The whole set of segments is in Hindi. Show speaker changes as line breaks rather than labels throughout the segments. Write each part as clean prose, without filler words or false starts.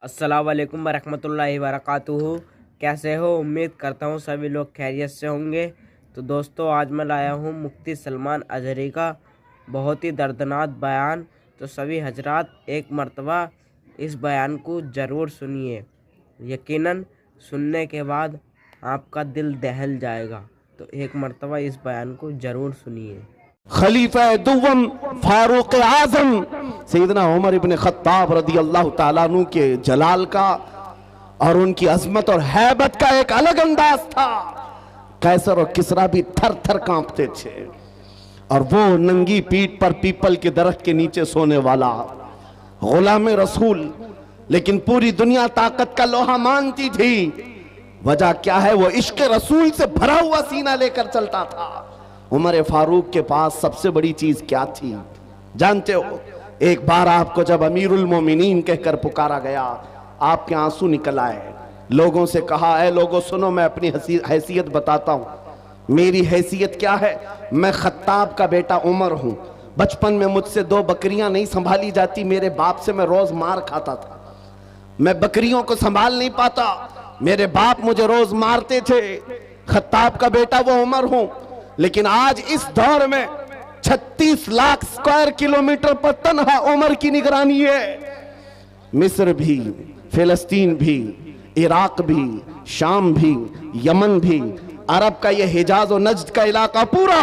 अस्सलाम वालेकुम वरहमतुल्लाहि वबरकातुहू। कैसे हो? उम्मीद करता हूँ सभी लोग खैरियत से होंगे। तो दोस्तों, आज मैं लाया हूँ मुफ्ती सलमान अज़हरी का बहुत ही दर्दनाक बयान। तो सभी हजरात एक मर्तबा इस बयान को ज़रूर सुनिए। यकीनन सुनने के बाद आपका दिल दहल जाएगा। तो एक मर्तबा इस बयान को ज़रूर सुनिए।
खलीफा दुव्वम फारूक आजम सैयदना उमर इब्न खत्ताब रदी अल्लाह ताला अन्हु के जलाल का और उनकी अजमत और हैबत का एक अलग अंदाज था। कैसर और किसरा भी थर थर कांपते थे और वो नंगी पीठ पर पीपल के दरख्त के नीचे सोने वाला गुलाम रसूल, लेकिन पूरी दुनिया ताकत का लोहा मानती थी। वजह क्या है? वो इश्क रसूल से भरा हुआ सीना लेकर चलता था। उमर फारूक के पास सबसे बड़ी चीज क्या थी जानते हो? एक बार आपको जब अमीरुल मोमिनीन कहकर पुकारा गया, आपके आंसू निकल आए। लोगों से कहा, ऐ लोगों सुनो, मैं अपनी हैसियत बताता हूं। मेरी हैसियत क्या है? मैं खत्ताब का बेटा उमर हूं। बचपन में मुझसे 2 बकरियां नहीं संभाली जाती, मेरे बाप से मैं रोज मार खाता था। मैं बकरियों को संभाल नहीं पाता, मेरे बाप मुझे रोज मारते थे। खत्ताब का बेटा वो उमर हूं। लेकिन आज इस दौर में 36 लाख स्क्वायर किलोमीटर पर तन्हा उमर की निगरानी है। मिस्र भी, फिलिस्तीन भी, इराक भी, शाम भी, यमन भी, अरब का यह हिजाज और नज्द का इलाका पूरा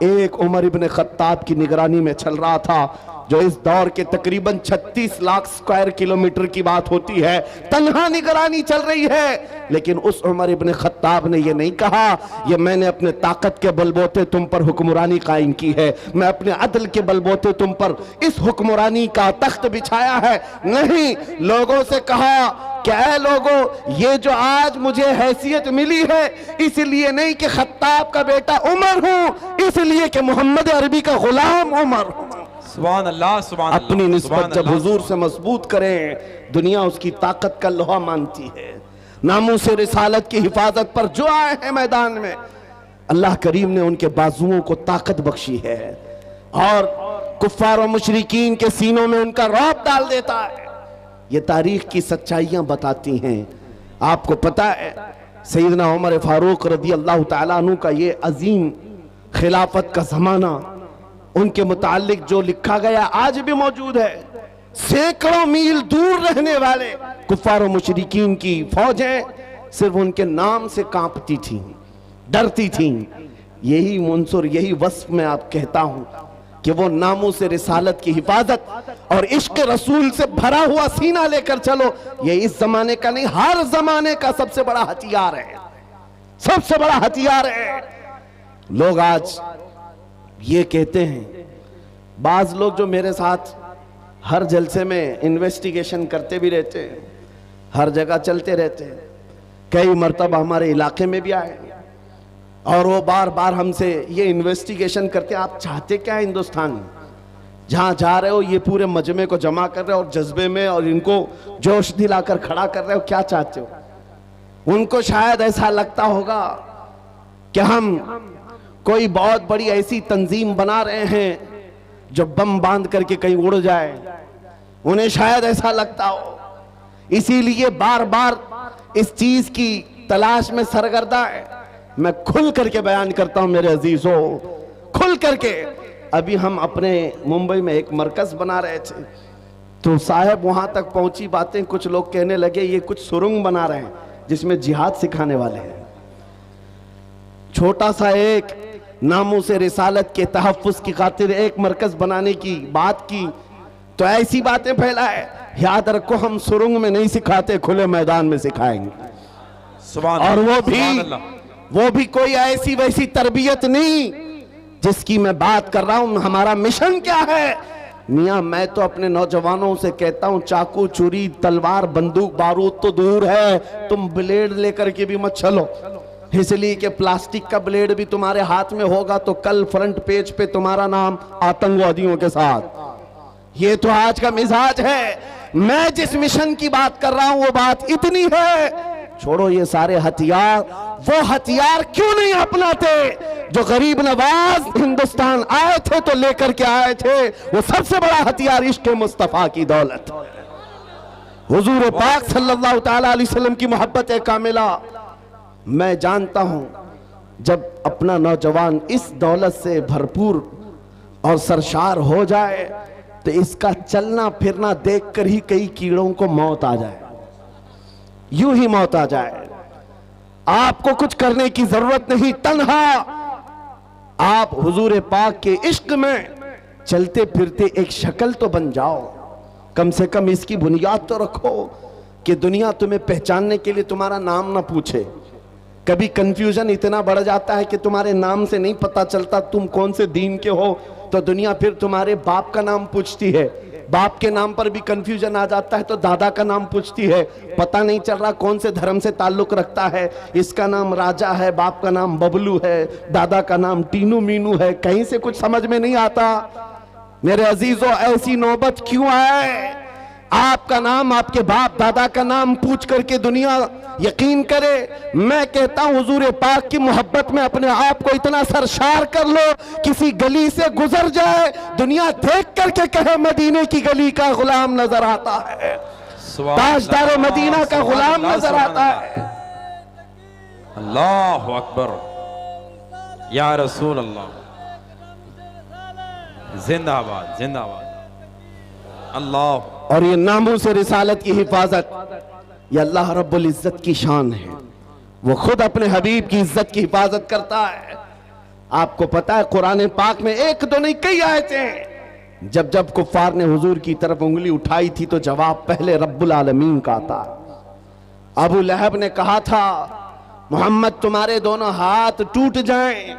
एक उमर इब्न खत्ताब की निगरानी में चल रहा था। जो इस दौर के तकरीबन 36 लाख स्क्वायर किलोमीटर की बात होती है, तन्हा निगरानी चल रही है। लेकिन उस उमर इब्न खत्ताब ने यह नहीं कहा, ये मैंने अपने ताकत के बलबोते तुम पर हुक्मरानी कायम की है, मैं अपने अदल के बलबोते तुम पर इस हुक्मरानी का तख्त बिछाया है। नहीं, लोगों से कहा क्या लोगों, ये जो आज मुझे हैसियत मिली है इसलिए नहीं कि खत्ताब का बेटा उमर हूं, इसलिए कि मोहम्मद अरबी का गुलाम उमर हूं।
सुभान अल्लाह, सुभान अल्लाह।
अपनी निस्बत जब हुजूर से मजबूत करें, दुनिया उसकी ताकत का लोहा मानती है। नामूस रिसालत की हिफाजत पर जो आए हैं मैदान में, अल्लाह करीम ने उनके बाजुओं को ताकत बख्शी है और कुफ्फार और मुशरिकीन के सीनों में उनका रौब डाल देता है। ये तारीख की सच्चाइयां बताती हैं। आपको पता है सैयदना उमर फारूक रदी अल्लाह ताला अन्हु का ये अजीम खिलाफत का जमाना, उनके मुतालिक जो लिखा गया आज भी मौजूद है। सैकड़ों मील दूर रहने वाले कुफ्फार और मुशरिकीन की फौजें सिर्फ उनके नाम से कांपती थीं, डरती थीं। यही मुंसुर, यही वस्फ में आप कहता हूं कि वो नामों से रिसालत की हिफाजत और इश्क रसूल से भरा हुआ सीना लेकर चलो, ये इस जमाने का नहीं, हर जमाने का सबसे बड़ा हथियार है, सबसे बड़ा हथियार है। लोग आज ये कहते हैं, बाज लोग जो मेरे साथ हर जलसे में इन्वेस्टिगेशन करते भी रहते हैं, हर जगह चलते रहते हैं, कई मर्तबा हमारे इलाके में भी आए और वो बार बार हमसे ये इन्वेस्टिगेशन करते हैं, आप चाहते क्या है हिंदुस्तान में? जहां जा रहे हो ये पूरे मजमे को जमा कर रहे हो और जज्बे में और इनको जोश दिलाकर खड़ा कर रहे हो, क्या चाहते हो? उनको शायद ऐसा लगता होगा कि हम कोई बहुत बड़ी ऐसी तंजीम बना रहे हैं जो बम बांध करके कहीं उड़ जाए। उन्हें शायद ऐसा लगता हो, इसीलिए बार बार इस चीज की तलाश में सरगर्दा है। मैं खुल करके बयान करता हूं मेरे अजीजों, खुल करके। अभी हम अपने मुंबई में एक मरकज बना रहे थे, तो साहब वहां तक पहुंची बातें, कुछ लोग कहने लगे ये कुछ सुरंग बना रहे हैं जिसमें जिहाद सिखाने वाले हैं। छोटा सा एक नामों से रिसालत के तहफ़्फ़ुज़ की खातिर एक मरकज बनाने की बात की तो ऐसी बातें फैलाए। याद रखो, हम सुरंग में नहीं सिखाते, खुले मैदान में सिखाएंगे। और वो भी कोई ऐसी वैसी तरबियत नहीं जिसकी मैं बात कर रहा हूं। हमारा मिशन क्या है मियां? मैं तो अपने नौजवानों से कहता हूं, चाकू छुरी तलवार बंदूक बारूद तो दूर है, तुम ब्लेड लेकर के भी मत चलो, इसलिए कि प्लास्टिक का ब्लेड भी तुम्हारे हाथ में होगा तो कल फ्रंट पेज पे तुम्हारा नाम आतंकवादियों के साथ। ये तो आज का मिजाज है। मैं जिस मिशन की बात कर रहा हूं वो बात इतनी है, छोड़ो ये सारे हथियार, वो हथियार क्यों नहीं अपनाते जो गरीब नवाज हिंदुस्तान आए थे तो लेकर के आए थे। वो सबसे बड़ा हथियार इश्क मुस्तफा की दौलत। हुजूर पाक सल्लल्लाहु ताला अलैहि वसल्लम की मोहब्बत कामिला। मैं जानता हूं जब अपना नौजवान इस दौलत से भरपूर और सरशार हो जाए तो इसका चलना फिरना देखकर ही कई कीड़ों को मौत आ जाए, यूं ही मौत आ जाए। आपको कुछ करने की जरूरत नहीं, तन्हा आप हुजूर पाक के इश्क में चलते फिरते एक शक्ल तो बन जाओ, कम से कम इसकी बुनियाद तो रखो कि दुनिया तुम्हें पहचानने के लिए तुम्हारा नाम ना पूछे। कभी कंफ्यूजन इतना बढ़ जाता है कि तुम्हारे नाम से नहीं पता चलता तुम कौन से दीन के हो, तो दुनिया फिर तुम्हारे बाप का नाम पूछती है। बाप के नाम पर भी कंफ्यूजन आ जाता है तो दादा का नाम पूछती है, पता नहीं चल रहा कौन से धर्म से ताल्लुक रखता है। इसका नाम राजा है, बाप का नाम बबलू है, दादा का नाम टीनू मीनू है, कहीं से कुछ समझ में नहीं आता। मेरे अजीजों, ऐसी नौबत क्यों आए? आपका नाम, आपके बाप दादा का नाम पूछ करके दुनिया यकीन करे। मैं कहता हूं हुजूर पाक की मोहब्बत में अपने आप को इतना सरशार कर लो, किसी गली से गुजर जाए दुनिया देख करके कहे मदीने की गली का गुलाम नजर आता है, ताजदार मदीना का गुलाम नजर आता है।
अल्लाह अकबर, या रसूल अल्लाह, जिंदाबाद जिंदाबाद। अल्लाह।
और ये नामों से रिसालत की हिफाजत ये अल्लाह रब्बुल इज्जत की शान है। वो खुद अपने हबीब की इज्जत की हिफाजत करता है। आपको पता है कुरान पाक में एक दो नहीं कई आयतें, जब जब कुफार ने हुजूर की तरफ उंगली उठाई थी तो जवाब पहले रब्बुल आलमीन का था। अबू लहब ने कहा था मोहम्मद तुम्हारे दोनों हाथ टूट जाएं,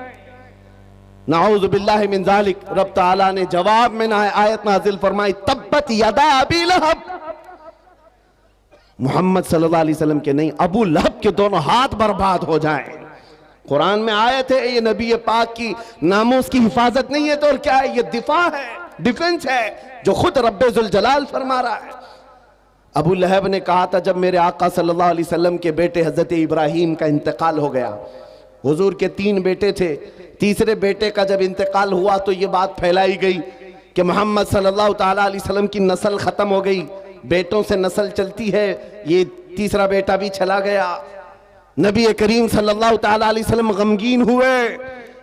नाऊज़ु बिल्लाहि मिन ज़ालिक। रब ताला ने जवाब में ना आयत नाजिल फरमाई, तब्बत यदा अबी लहब। मोहम्मद सल्लल्लाहु अलैहि वसल्लम के नहीं, अबू लहब के दोनों हाथ बर्बाद हो जाएं। कुरान में आयत है, ये नबी पाक की नामोस की हिफाजत नहीं है तो और क्या है? ये दिफा है, डिफेंस है जो खुद रब्बे जुल जलाल फरमा रहा है। अबू लहब ने कहा था जब मेरे आका सल्लल्लाहु अलैहि वसल्लम के बेटे हजरत इब्राहीम का इंतकाल हो गया, हुजूर के 3 बेटे थे, तीसरे बेटे का जब इंतकाल हुआ तो ये बात फैलाई गई कि मोहम्मद सल्लल्लाहु ताला अलैहि वसल्लम की नस्ल खत्म हो गई, बेटों से नस्ल चलती है, ये तीसरा बेटा भी चला गया। नबी करीम सल्लल्लाहु ताला अलैहि वसल्लम गमगीन हुए।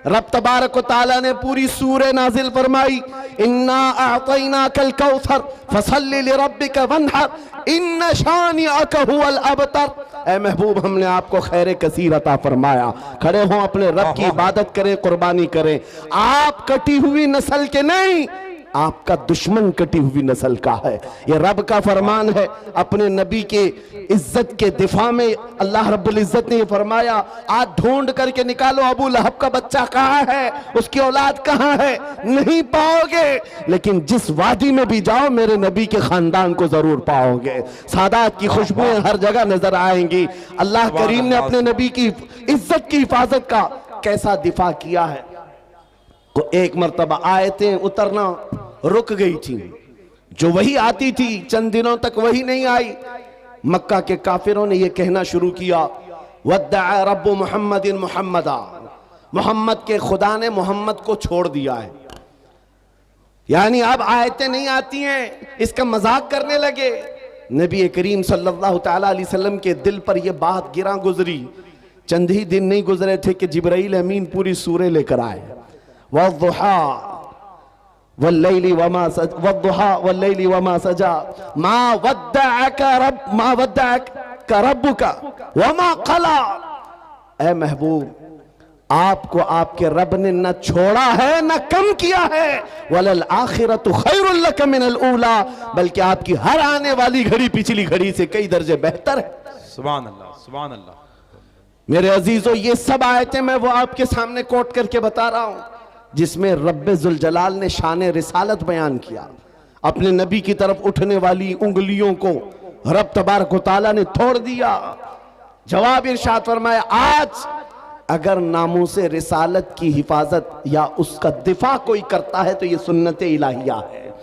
रब तबारक व तआला ने पूरी सूरह नाजिल फरमाई, इन्ना अअतैनाकल कौसर फसल्लि लिरब्बिका वन्हर इन्न शानिअका हुवल अबतर। ए महबूब, हमने आपको खैर कसीर अता फरमाया, खड़े हो अपने रब की इबादत करें, कुर्बानी करें। आप कटी हुई नस्ल के नहीं, आपका दुश्मन कटी हुई नस्ल का है। ये रब का फरमान है। अपने नबी के इज्जत के दिफा में अल्लाह रब्बुल इज्जत ने ये फरमाया, आज ढूंढ करके निकालो अबू लहब का बच्चा कहाँ है, उसकी औलाद कहाँ है, नहीं पाओगे। लेकिन जिस वादी में भी जाओ मेरे नबी के खानदान को जरूर पाओगे। सादात की खुशबुएं हर जगह नजर आएंगी। अल्लाह करीम ने अपने नबी की इज्जत की हिफाजत का कैसा दिफा किया है। तो एक मर्तबा आयतें उतरना रुक गई थी, जो वही आती थी चंद दिनों तक वही नहीं आई। मक्का के काफिरों ने यह कहना शुरू किया, वद्दअ रब्बु मुहम्मदिन मुहम्मदा, मोहम्मद के खुदा ने मोहम्मद को छोड़ दिया है। यानी अब आयतें नहीं आती हैं, इसका मजाक करने लगे। नबी करीम सल्लल्लाहु ताला अलैहि वसल्लम के दिल पर यह बात गिरा गुजरी। चंद ही दिन नहीं गुजरे थे कि जिब्राइल अमीन पूरी सूरह लेकर आए, वद्दुहा वल्लैलि वमा सजा, वद्दुहा वल्लैलि वमा सजा, मा वद्दअका रब्बुका वमा क़ला। ऐ महबूब, आपको आपके रब ने न छोड़ा है न कम किया है। वलल आखिरतु खैरुल लक मिनल ऊला, बल्कि आपकी हर आने वाली घड़ी पिछली घड़ी से कई दर्जे बेहतर है।
सुभान अल्लाह, सुभान अल्लाह।
मेरे अजीजों, ये सब आयतें मैं वो आपके सामने कोट करके बता रहा हूं जिसमें रब्बे जुल जलाल ने शान रिसालत बयान किया। अपने नबी की तरफ उठने वाली उंगलियों को रब तबारक व तआला ने तोड़ दिया। जवाब इरशाद फरमाया, आज अगर नामूसे रिसालत की हिफाजत या उसका दिफा कोई करता है तो ये सुन्नत इलाहिया है,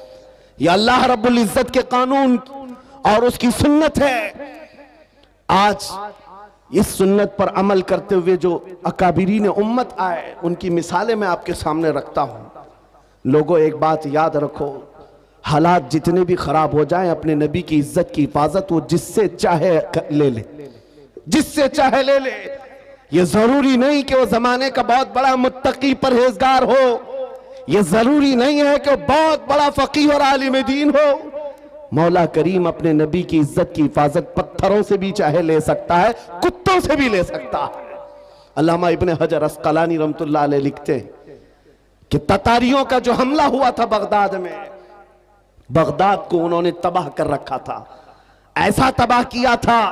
ये अल्लाह रब्बुल इज्जत के कानून और उसकी सुन्नत है। आज इस सुन्नत पर अमल करते हुए जो अकाबिरीन उम्मत आए, उनकी मिसालें मैं आपके सामने रखता हूं। लोगों, एक बात याद रखो, हालात जितने भी खराब हो जाएं, अपने नबी की इज्जत की हिफाजत वो जिससे चाहे ले ले, जिससे चाहे ले ले। ये जरूरी नहीं कि वो जमाने का बहुत बड़ा मुत्तकी परहेजगार हो, ये जरूरी नहीं है कि वो बहुत बड़ा फकीह और आलिम दीन हो। मौला करीम अपने नबी की इज्जत की हिफाजत पत्थरों से भी चाहे ले सकता है, कुत्तों से भी ले सकता है। अल्लामा इब्ने हजर अस्कलानी रहमतुल्लाह अलैह लिखते हैं कि ततारियों का जो हमला हुआ था बगदाद में, बगदाद को उन्होंने तबाह कर रखा था। ऐसा तबाह किया था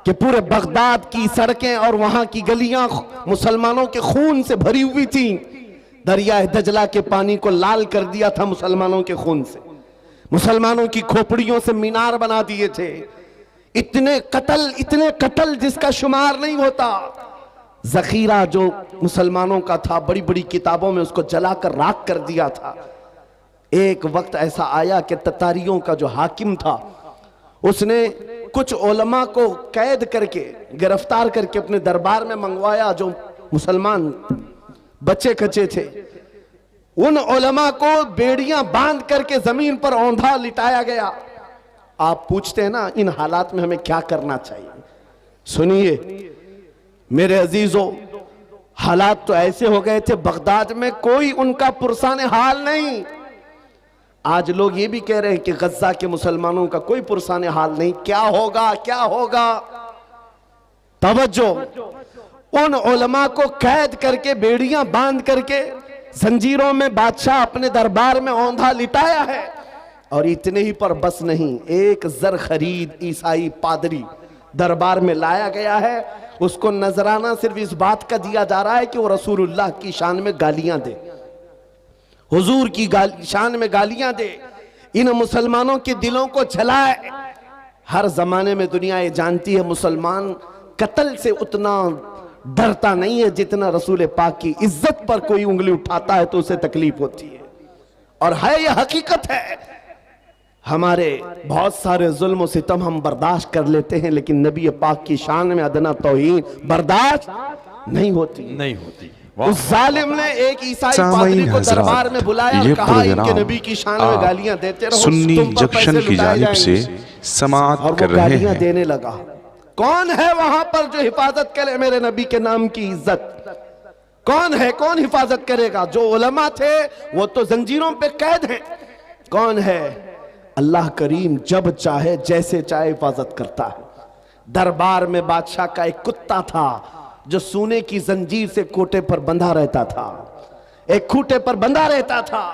कि पूरे बगदाद की सड़कें और वहां की गलियां मुसलमानों के खून से भरी हुई थी। दरिया दजला के पानी को लाल कर दिया था मुसलमानों के खून से। मुसलमानों की खोपड़ियों से मीनार बना दिए थे। इतने कत्ल जिसका शुमार नहीं होता। जखीरा जो मुसलमानों का था, बड़ी बड़ी किताबों में उसको जलाकर राख कर दिया था। एक वक्त ऐसा आया कि ततारियों का जो हाकिम था, उसने कुछ उलमा को कैद करके, गिरफ्तार करके अपने दरबार में मंगवाया, जो मुसलमान बच्चे कच्चे थे। उन उलमा को बेड़ियां बांध करके जमीन पर औंधा लिटाया गया। आप पूछते हैं ना, इन हालात में हमें क्या करना चाहिए? सुनिए मेरे अजीजों, हालात तो ऐसे हो गए थे बगदाद में, कोई उनका पुरसाने हाल नहीं। आज लोग ये भी कह रहे हैं कि गज्जा के मुसलमानों का कोई पुरसाने हाल नहीं। क्या होगा, क्या होगा? तवज्जो, उन उलमा को कैद करके, बेड़ियां बांध करके, जंजीरों में बादशाह अपने दरबार में औंधा लिटाया है। और इतने ही पर बस नहीं, एक जर खरीद ईसाई पादरी दरबार में लाया गया है। उसको नजराना सिर्फ इस बात का दिया जा रहा है कि वो रसूलुल्लाह की शान में गालियां दे, हुजूर की शान में गालियां दे, इन मुसलमानों के दिलों को जलाए। हर जमाने में दुनिया ये जानती है मुसलमान कत्ल से उतना डरता नहीं है जितना रसूल पाक की इज्जत पर कोई उंगली उठाता है तो उसे तकलीफ होती है। और है यह हकीकत है। हमारे बहुत सारे जुल्म सितम हम बर्दाश्त कर लेते हैं, लेकिन नबी पाक की शान में अदना तौहीन बर्दाश्त नहीं होती। उस जालिम ने एक ईसाई पादरी को दरबार में बुलाया और कहा इनके नबी की शान में गालियां देते रहो,
सुन्नी जंक्शन की जानिब से समाअत कर रहे हैं।
देने लगा। कौन है वहां पर जो हिफाजत करे मेरे नबी के नाम की इज्जत? कौन है, कौन हिफाजत करेगा? जो उलमा थे वो तो जंजीरों पे कैद हैं। कौन है? अल्लाह करीम जब चाहे जैसे चाहे हिफाजत करता है। दरबार में बादशाह का एक कुत्ता था जो सोने की जंजीर से कोटे पर बंधा रहता था, एक खूटे पर बंधा रहता था।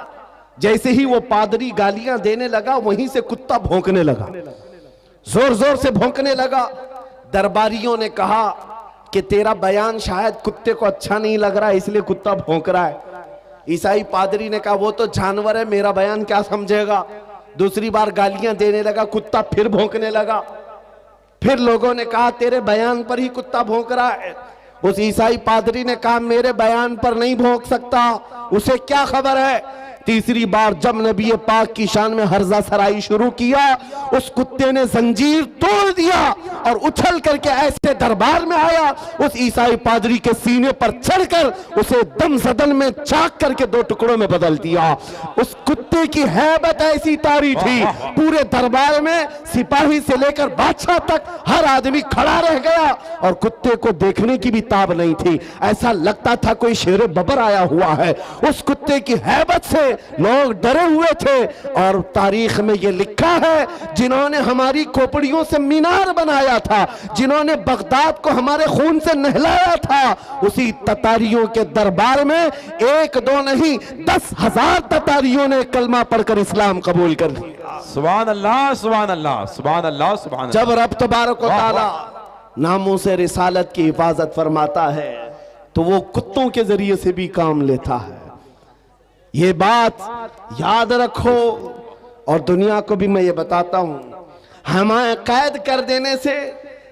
जैसे ही वो पादरी गालियां देने लगा, वहीं से कुत्ता भौंकने लगा, जोर जोर से भौंकने लगा। दरबारियों ने कहा कि तेरा बयान शायद कुत्ते को अच्छा नहीं लग रहा है, इसलिए कुत्ता भौंक रहा है। ईसाई पादरी ने कहा वो तो जानवर है, मेरा बयान क्या समझेगा। दूसरी बार गालियां देने लगा, कुत्ता फिर भौंकने लगा। फिर लोगों ने कहा तेरे बयान पर ही कुत्ता भौंक रहा है। उस ईसाई पादरी ने कहा मेरे बयान पर नहीं भौंक सकता, उसे क्या खबर है। तीसरी बार जब नबी पाक की शान में हर्जा सराई शुरू किया, उस कुत्ते ने जंजीर तोड़ दिया और उछल करके ऐसे दरबार में आया, उस ईसाई पादरी के सीने पर चढ़कर उसे दम सदन में चाक करके दो टुकड़ों में बदल दिया। उस कुत्ते की हैबत ऐसी तारी थी, पूरे दरबार में सिपाही से लेकर बादशाह तक हर आदमी खड़ा रह गया और कुत्ते को देखने की भी ताब नहीं थी। ऐसा लगता था कोई शेर बबर आया हुआ है। उस कुत्ते की हैबत से लोग डरे हुए थे। और तारीख में यह लिखा है, जिन्होंने हमारी खोपड़ियों से मीनार बनाया था, जिन्होंने बगदाद को हमारे खून से नहलाया था, उसी ततारियों के दरबार में एक दो नहीं 10,000 ततारियों ने कलमा पढ़कर इस्लाम कबूल कर लिया।
सुभान अल्लाह, सुभान अल्लाह, सुभान अल्लाह, सुभान अल्लाह।
जब रब तबारक व तआला नामों से रिसालत की हिफाजत फरमाता है तो वो कुत्तों के जरिए से भी काम लेता है। ये बात याद रखो। और दुनिया को भी मैं ये बताता हूं, हमें कैद कर देने से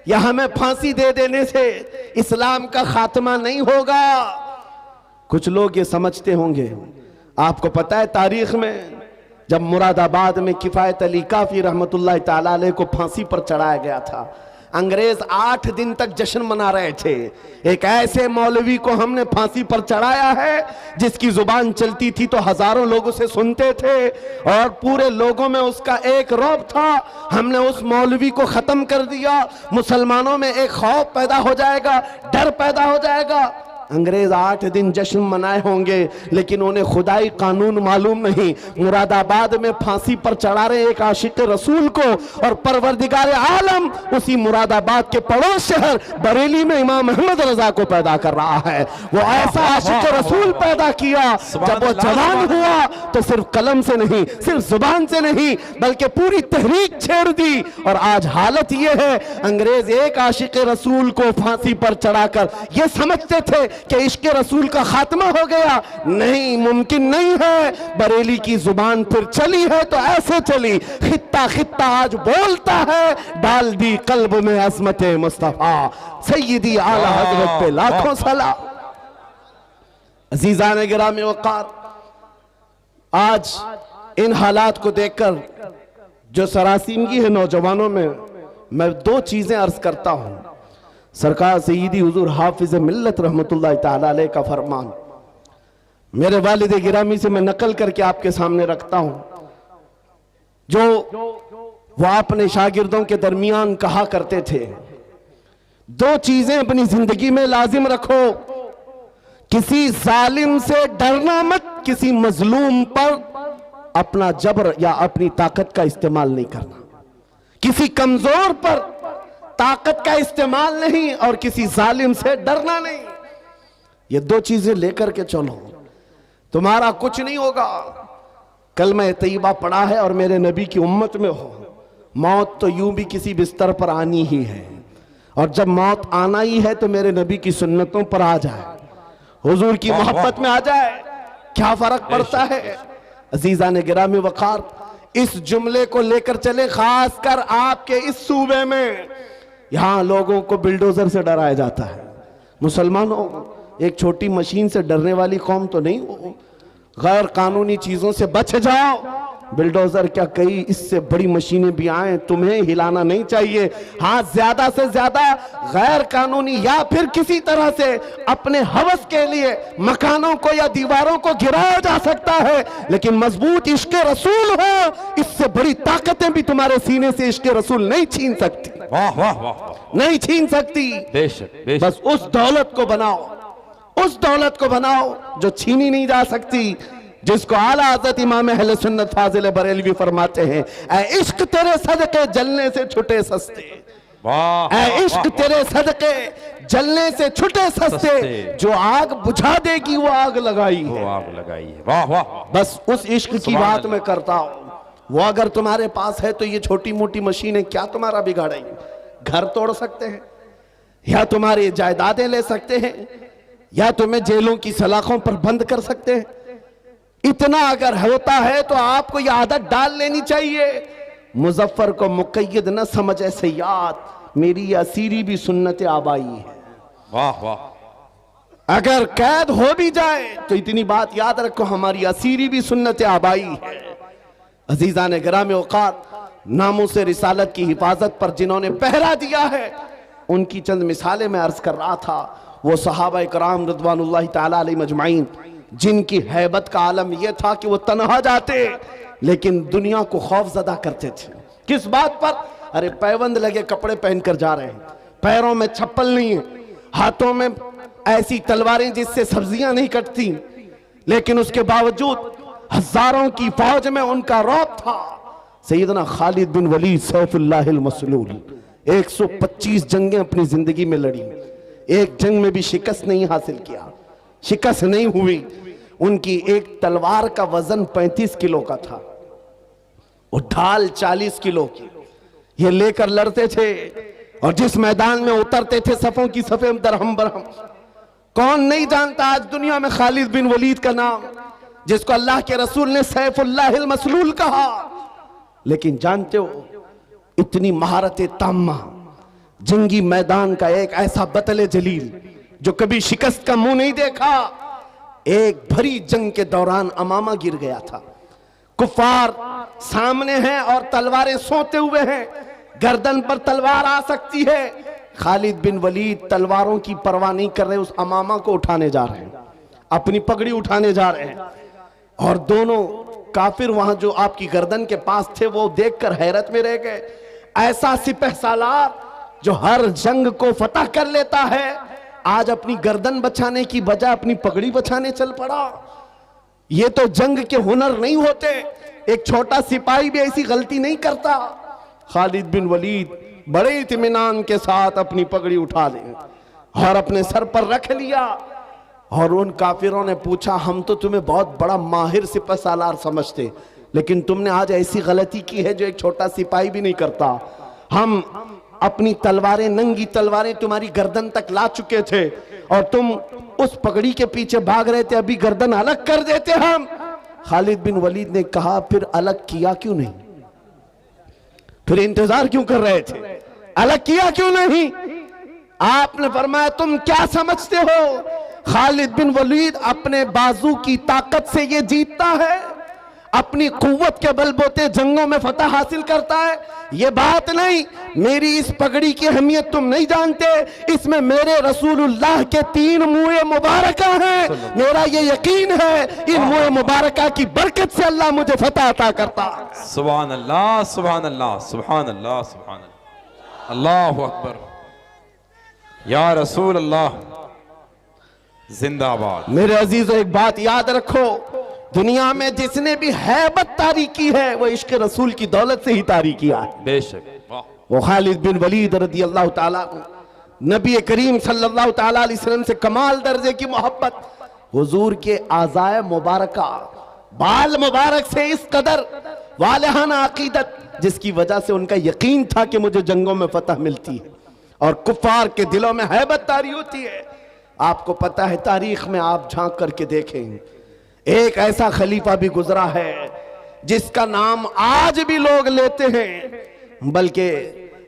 या हमें फांसी दे देने से इस्लाम का खात्मा नहीं होगा। कुछ लोग ये समझते होंगे, आपको पता है तारीख में जब मुरादाबाद में किफायत अली काफी रहमतुल्लाह ताला अलैह को फांसी पर चढ़ाया गया था, अंग्रेज 8 दिन तक जश्न मना रहे थे। एक ऐसे मौलवी को हमने फांसी पर चढ़ाया है जिसकी जुबान चलती थी तो हजारों लोग उसे सुनते थे और पूरे लोगों में उसका एक रौब था। हमने उस मौलवी को खत्म कर दिया। मुसलमानों में एक खौफ पैदा हो जाएगा, डर पैदा हो जाएगा। अंग्रेज 8 दिन जश्न मनाए होंगे लेकिन उन्हें खुदाई कानून मालूम नहीं। मुरादाबाद में फांसी पर चढ़ा रहे एक आशिक रसूल को और परवरदिगार आलम उसी मुरादाबाद के पड़ोस शहर बरेली में इमाम अहमद रजा को पैदा कर रहा है। वो ऐसा आशिक रसूल पैदा किया जब वो जवान हुआ तो सिर्फ कलम से नहीं, सिर्फ जुबान से नहीं बल्कि पूरी तहरीक छेड़ दी। और आज हालत ये है, अंग्रेज एक आशिक रसूल को फांसी पर चढ़ाकर ये समझते थे कि इश्क रसूल का खात्मा हो गया। नहीं, मुमकिन नहीं है। बरेली की जुबान फिर चली है तो ऐसे चली, खित्ता खित्ता आज बोलता है, डाल दी कल्ब में अज़मत मुस्तफा सय्यदी आला हज़रत पे लाखों सलाम। अज़ीज़ान गिरामी वक़ार, आज इन हालात को देखकर जो सरासीमगी है नौजवानों में, मैं 2 चीजें अर्ज करता हूं। सरकार सय्यदी हुजूर हाफिज मिल्लत रहमतुल्लाह ताला अलैह का फरमान मेरे वालिद गिरामी से मैं नकल करके आपके सामने रखता हूं, जो वो अपने शागिर्दों के दरमियान कहा करते थे, 2 चीजें अपनी जिंदगी में लाजिम रखो। किसी जालिम से डरना मत, किसी मजलूम पर अपना जबर या अपनी ताकत का इस्तेमाल नहीं करना, किसी कमजोर पर ताकत का इस्तेमाल नहीं और किसी जालिम से डरना नहीं। ये 2 चीजें लेकर के चलो, तुम्हारा कुछ नहीं होगा। कलमा तैयबा पढ़ा है और मेरे नबी की उम्मत में हो, मौत तो यूं भी किसी बिस्तर पर आनी ही है और जब मौत आना ही है तो मेरे नबी की सुन्नतों पर आ जाए, हुजूर की मोहब्बत में आ जाए, क्या फर्क पड़ता है। अजीज़ान गिरामी वक़ार, इस जुमले को लेकर चले, खासकर आपके इस सूबे में यहां लोगों को बिल्डोजर से डराया जाता है। मुसलमानों, एक छोटी मशीन से डरने वाली कौम तो नहीं हो। गैर कानूनी चीजों से बच जाओ। बिल्डोजर क्या, कई इससे बड़ी मशीनें भी आए, तुम्हें हिलाना नहीं चाहिए। हाँ, ज्यादा से ज्यादा गैर कानूनी या फिर किसी तरह से अपने हवस के लिए मकानों को या दीवारों को गिराया जा सकता है, लेकिन मजबूत इश्क रसूल हो, इससे बड़ी ताकतें भी तुम्हारे सीने से इश्क रसूल नहीं छीन सकती।
वाह वाह वाह,
नहीं छीन सकती।
बेशक।
बस उस दौलत को बनाओ, उस दौलत को बनाओ जो छीनी नहीं जा सकती, जिसको आला हज़रत इमाम अहले सुन्नत फाजिल बरेलवी फरमाते हैं, ऐ इश्क तेरे सदके जलने से छुटे सस्ते।
वाह,
ऐ इश्क तेरे सदके जलने से छुटे सस्ते, जो आग बुझा देगी वो आग लगाई है।
वो आग लगाई है। वाह वाह,
बस उस इश्क की बात मैं करता हूं। वो अगर तुम्हारे पास है तो ये छोटी मोटी मशीनें क्या तुम्हारा बिगाड़ेंगी। घर तोड़ सकते हैं या तुम्हारी जायदादें ले सकते हैं या तुम्हें जेलों की सलाखों पर बंद कर सकते हैं। इतना अगर होता है तो आपको यह आदत डाल लेनी चाहिए। मुजफ्फर को मुक़य्यद न समझ ऐसे याद, मेरी असीरी भी सुन्नत आबाई है।
वाह वाह,
अगर कैद हो भी जाए तो इतनी बात याद रखो, हमारी असीरी भी सुन्नत आबाई है। अजीज़ान गिरामी औक़ात, नामों से रिसालत की हिफाजत पर जिन्होंने पहरा दिया है, उनकी चंद मिसालें मैं अर्ज कर रहा था। वो सहाबा इकराम रिज़वानुल्लाहि ताला अलैहिम अजमाइन, जिनकी हैबत का आलम यह था कि वो तन्हा जाते लेकिन दुनिया को खौफजदा करते थे। किस बात पर? अरे पैबंद लगे कपड़े पहनकर जा रहे हैं, पैरों में चप्पल नहीं है, हाथों में ऐसी तलवारें जिससे सब्जियां नहीं कटती, लेकिन उसके बावजूद हजारों की फौज में उनका रौब था। सैयदना खालिद बिन वलीद सैफुल्लाहिल मसलूल 125 जंगें अपनी जिंदगी में लड़ी, एक जंग में भी शिकस्त नहीं हासिल किया, शिकस्त नहीं हुई। उनकी एक तलवार का वजन 35 किलो का था और ढाल 40 किलो की। ये लेकर लड़ते थे और जिस मैदान में उतरते थे सफों की सफे दरहम बरहम। कौन नहीं जानता आज दुनिया में खालिद बिन वलीद का नाम, जिसको अल्लाह के रसूल ने सैफुल्लाहिल मसलूल कहा। लेकिन जानते हो, इतनी महारत ताम्मा, जंगी मैदान का एक ऐसा बतले जलील जो कभी शिकस्त का मुंह नहीं देखा, एक भरी जंग के दौरान अमामा गिर गया था। कुफार सामने हैं और तलवारें सोते हुए हैं, गर्दन पर तलवार आ सकती है। खालिद बिन वलीद तलवारों की परवाह नहीं कर रहे, उस अमामा को उठाने जा रहे हैं, अपनी पगड़ी उठाने जा रहे हैं। और दोनों काफिर वहां जो आपकी गर्दन के पास थे वो देखकर हैरत में रह गए। ऐसा सिपहसालार जो हर जंग को फतह कर लेता है, आज अपनी गर्दन बचाने की बजाय अपनी पगड़ी बचाने चल पड़ा। ये तो जंग के हुनर नहीं होते, एक छोटा सिपाही भी ऐसी गलती नहीं करता। खालिद बिन वलीद बड़े इत्मीनान के साथ अपनी पगड़ी उठा ले और अपने सर पर रख लिया। और उन काफिरों ने पूछा, हम तो तुम्हें बहुत बड़ा माहिर सिपहसालार समझते, लेकिन तुमने आज ऐसी गलती की है जो एक छोटा सिपाही भी नहीं करता। हम अपनी तलवारें, नंगी तलवारें तुम्हारी गर्दन तक ला चुके थे और तुम उस पगड़ी के पीछे भाग रहे थे, अभी गर्दन अलग कर देते हम। खालिद बिन वलीद ने कहा, फिर अलग किया क्यों नहीं? फिर इंतजार क्यों कर रहे थे? अलग किया क्यों नहीं? आपने फरमाया, तुम क्या समझते हो खालिद बिन वलीद अपने बाजू की ताकत से ये जीतता है, अपनी कुव्वत के बलबूते जंगों में फतह हासिल करता है? ये बात नहीं। मेरी इस पगड़ी की अहमियत तुम नहीं जानते, इसमें मेरे रसूलुल्लाह के 3 मुँह मुबारका हैं। मेरा ये यकीन है इन मुँह मुबारका की बरकत से अल्लाह मुझे फतह अता करता है।
सुभान अल्लाह, सुभान अल्लाह, सुभान अल्लाह, सुभान अल्लाह, अल्लाहु अकबर, या रसूल अल्लाह जिंदाबाद। मेरे
अजीजों, एक बात याद रखो, दुनिया में जिसने भी हैबत तारी की है वो इश्क रसूल की दौलत से ही तारी किया है।
बेशक।
वो खालिद बिन वलीद रदी अल्लाह ताला, नबी करीम सल्लल्लाहु ताला अलैहि वसल्लम से कमाल दर्जे की मोहब्बत, हुजूर के आज़ाए मुबारका, बाल मुबारक से इस कदर वालहाना अकीदत, जिसकी वजह से उनका यकीन था कि मुझे जंगों में फतह मिलती है और कुफार के दिलों में हैबत तारी होती है। आपको पता है, तारीख में आप झांक करके देखें, एक ऐसा खलीफा भी गुजरा है जिसका नाम आज भी लोग लेते हैं, बल्कि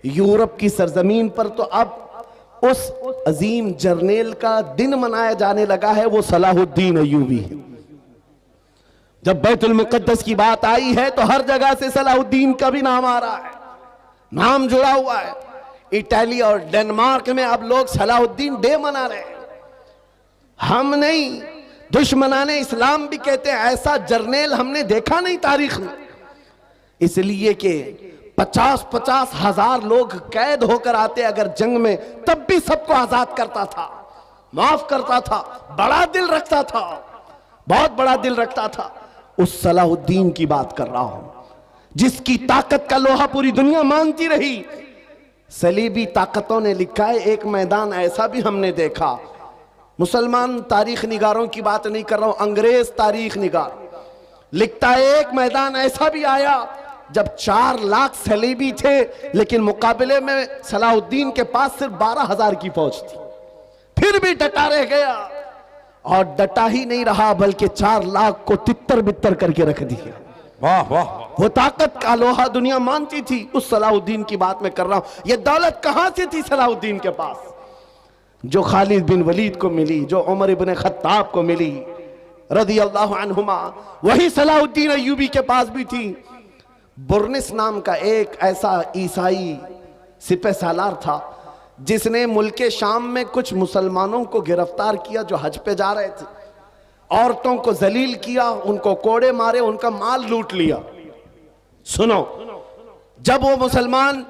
यूरोप की सरजमीन पर तो अब उस अजीम जर्नेल का दिन मनाया जाने लगा है, वो सलाहुद्दीन अय्यूबी है। जब बैतुल मुक़द्दस की बात आई है तो हर जगह से सलाहुद्दीन का भी नाम आ रहा है, नाम जुड़ा हुआ है। इटली और डेनमार्क में अब लोग सलाहुद्दीन डे मना रहे हैं। हम नहीं, दुश्मनाने इस्लाम भी कहते हैं ऐसा जर्नेल हमने देखा नहीं तारीख में। इसलिए कि 50-50 हजार लोग कैद होकर आते अगर जंग में, तब भी सबको आजाद करता था, माफ करता था, बड़ा दिल रखता था, बहुत बड़ा दिल रखता था। उस सलाहुद्दीन की बात कर रहा हूं जिसकी ताकत का लोहा पूरी दुनिया मानती रही। सलीबी ताकतों ने लिखा है, एक मैदान ऐसा भी हमने देखा, मुसलमान तारीख निगारों की बात नहीं कर रहा हूं, अंग्रेज तारीख निगार लिखता है, एक मैदान ऐसा भी आया जब 4 लाख सलीबी थे, लेकिन मुकाबले में सलाहुद्दीन के पास सिर्फ 12,000 की फौज थी, फिर भी डटा रह गया। और डटा ही नहीं रहा बल्कि 4 लाख को तितर बितर करके रख दिया।
वाह वाह,
वो ताकत का लोहा दुनिया मानती थी। उस सलाहुद्दीन की बात मैं कर रहा हूं। ये दौलत कहां से थी सलाहुद्दीन के पास, जो खालिद बिन वलीद को मिली, जो उमर इब्न खत्ताब को मिली रदी अल्लाह अन्हुमा, वही सलाहुद्दीन अय्यूबी के पास भी थी। बुर्निस नाम का एक ऐसा ईसाई सिपहसालार था जिसने मुल्के शाम में कुछ मुसलमानों को गिरफ्तार किया जो हज पे जा रहे थे, औरतों को जलील किया, उनको कोड़े मारे, उनका माल लूट लिया। सुनो, जब वो मुसलमान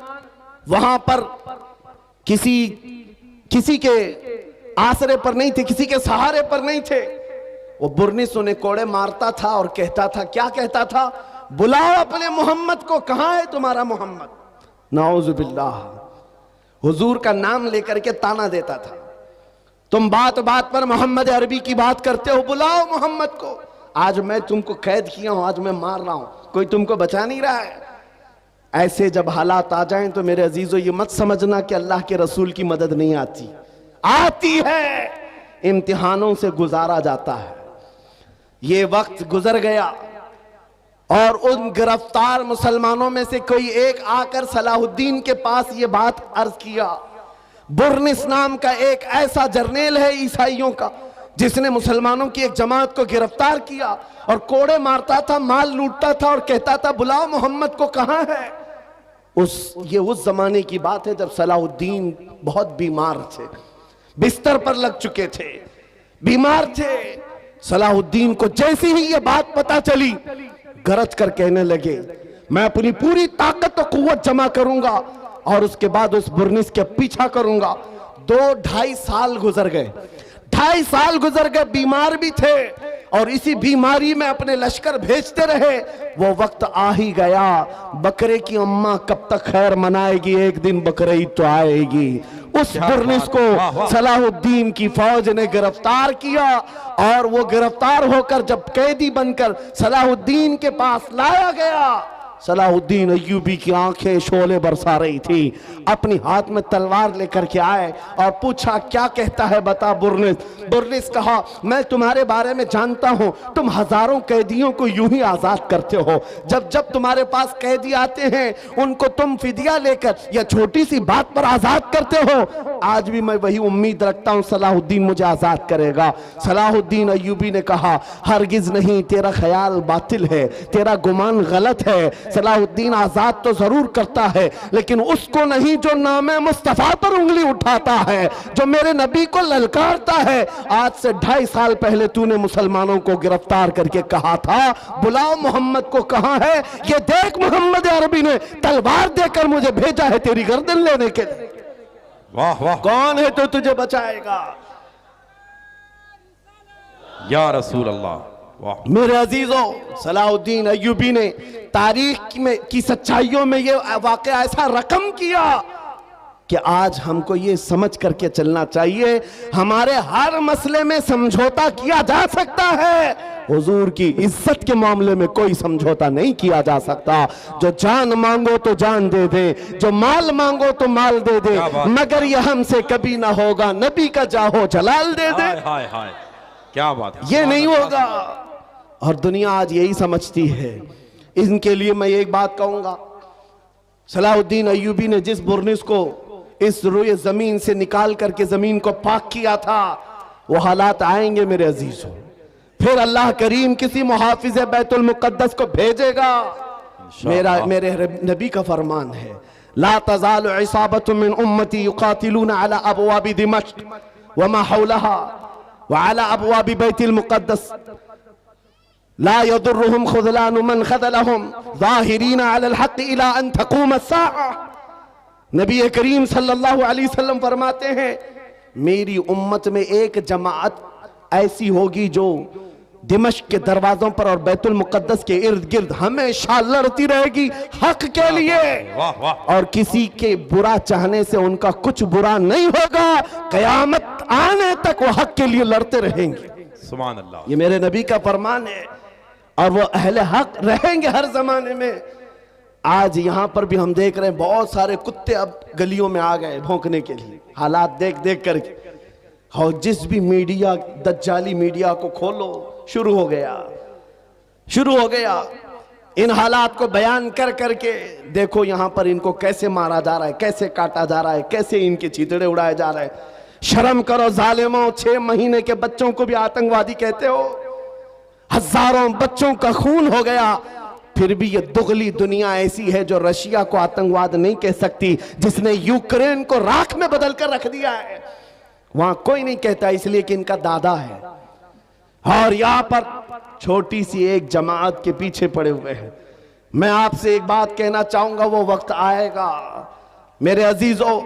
वहां पर किसी के आसरे पर नहीं थे, किसी के सहारे पर नहीं थे, वो बुर्निस उन्हें कोड़े मारता था और कहता था, क्या कहता था, बुलाओ अपने मोहम्मद को, कहां है तुम्हारा मोहम्मद? नाउजुबिल्लाह, हुजूर का नाम लेकर के ताना देता था। तुम बात बात पर मोहम्मद अरबी की बात करते हो, बुलाओ मोहम्मद को। आज मैं तुमको कैद किया हूं, आज मैं मार रहा हूं, कोई तुमको बचा नहीं रहा है। ऐसे जब हालात आ जाएं तो मेरे अजीजों ये मत समझना कि अल्लाह के रसूल की मदद नहीं आती, आती है, इम्तिहानों से गुजारा जाता है। ये वक्त गुजर गया और उन गिरफ्तार मुसलमानों में से कोई एक आकर सलाहुद्दीन के पास ये बात अर्ज किया। बुर्निस नाम का एक ऐसा जर्नेल है ईसाइयों का जिसने मुसलमानों की एक जमात को गिरफ्तार किया और कोड़े मारता था, माल लूटता था और कहता था, बुलाओ मोहम्मद को, कहां है? ये उस जमाने की बात है जब सलाहुद्दीन बहुत बीमार थे, बिस्तर पर लग चुके थे, बीमार थे। सलाहुद्दीन को जैसे ही ये बात पता चली, गरज कर कहने लगे, मैं अपनी पूरी ताकत और कुव्वत जमा करूंगा और उसके बाद उस बुर्निस के पीछा करूंगा। 2-2.5 साल गुजर गए, 2.5 साल गुजर गए, बीमार भी थे और इसी बीमारी में अपने लश्कर भेजते रहे। वो वक्त आ ही गया, बकरे की अम्मा कब तक खैर मनाएगी, एक दिन बकरीद तो आएगी। उस बुर्निस को सलाहुद्दीन की फौज ने गिरफ्तार किया और वो गिरफ्तार होकर जब कैदी बनकर सलाहुद्दीन के पास लाया गया, सलाहुद्दीन अय्यूबी की आंखें शोले बरसा रही थी। अपनी हाथ में तलवार लेकर के आए और पूछा, क्या कहता है बता बुर्निस। बुर्निस कहा, मैं तुम्हारे बारे में जानता हूं, तुम हजारों कैदियों को यूं ही आजाद करते हो। जब जब तुम्हारे पास कैदी आते हैं उनको तुम फिदिया लेकर या छोटी सी बात पर आजाद करते हो। आज भी मैं वही उम्मीद रखता हूं सलाहुद्दीन मुझे आजाद करेगा। सलाहुद्दीन अय्यूबी ने कहा, हरगिज नहीं, तेरा ख्याल बातिल है, तेरा गुमान गलत है। सलाहुद्दीन आजाद तो जरूर करता है, लेकिन उसको नहीं जो नामे मुस्तफा पर उंगली उठाता है, जो मेरे नबी को ललकारता है। आज से 2.5 साल पहले तूने मुसलमानों को गिरफ्तार करके कहा था, बुलाओ मोहम्मद को, कहां है ये देख। मोहम्मद अरबी ने तलवार देकर मुझे भेजा है तेरी गर्दन लेने के लिए।
वाह वाह,
कौन है तो तुझे बचाएगा
या रसूल अल्लाह। वाह
मेरे अजीजों, सलाहुद्दीन अय्यूबी ने तारीख में की सच्चाइयों में ये वाकया ऐसा रकम किया कि आज हमको ये समझ करके चलना चाहिए, हमारे हर मसले में समझौता किया जा सकता है, हुजूर की इज्जत के मामले में कोई समझौता नहीं किया जा सकता। जो जान मांगो तो जान दे दे, जो माल मांगो तो माल दे दे, मगर ये हमसे कभी ना होगा, नबी का जाहो जलाल दे दे।
हाय हाय हाय, क्या बात है,
ये नहीं होगा। और दुनिया आज यही समझती है। इनके लिए मैं एक बात कहूंगा, सलाहुद्दीन अय्यूबी ने जिस बुर्निस को इस रुए जमीन से निकाल करके जमीन को पाक किया था, वो हालात आएंगे मेरे अजीजों। फिर अल्लाह करीम किसी मुहाफिज बैतुल मुक़द्दस को भेजेगा। मेरे नबी का फरमान है, ला तज़ालु इसाबतुम मिन उम्मती युक़ातिलूना अला अबवाबि दिमश्क व मा हौलहा व अला अबवाबि बैतुल मुक़द्दस ला यदुर्रुहुम खुज़लानु मन ख़ज़लहुम ज़ाहिरीना अलल हक़्क़ इला अन तक़ूम अस्साअ। नबी करीम सल्लल्लाहु अलैहि वसल्लम फरमाते हैं, मेरी उम्मत में एक जमात ऐसी होगी जो दिमश्क के दरवाजों पर और बैतुल मुक़द्दस के इर्द गिर्द हमेशा लड़ती रहेगी हक के लिए।
वाह वाह,
और किसी के बुरा चाहने से उनका कुछ बुरा नहीं होगा, क़यामत आने तक वो हक के लिए लड़ते रहेंगे।
सुभान अल्लाह,
ये मेरे नबी का फरमान है और वो अहले हक रहेंगे हर जमाने में। आज यहां पर भी हम देख रहे हैं बहुत सारे कुत्ते अब गलियों में आ गए भौंकने के लिए, हालात देख देख करके। और जिस भी मीडिया, दज्जाली मीडिया को खोलो, शुरू हो गया इन हालात को बयान कर करके। देखो यहां पर इनको कैसे मारा जा रहा है, कैसे काटा जा रहा है, कैसे इनके चीतड़े उड़ाए जा रहे हैं। शर्म करो जालिमों, 6 महीने के बच्चों को भी आतंकवादी कहते हो। हजारों बच्चों का खून हो गया, फिर भी ये दुगली दुनिया ऐसी है जो रशिया को आतंकवाद नहीं कह सकती, जिसने यूक्रेन को राख में बदल कर रख दिया है। वहां कोई नहीं कहता, इसलिए कि इनका दादा है। और यहां पर छोटी सी एक जमात के पीछे पड़े हुए हैं। मैं आपसे एक बात कहना चाहूंगा, वो वक्त आएगा मेरे अजीजों,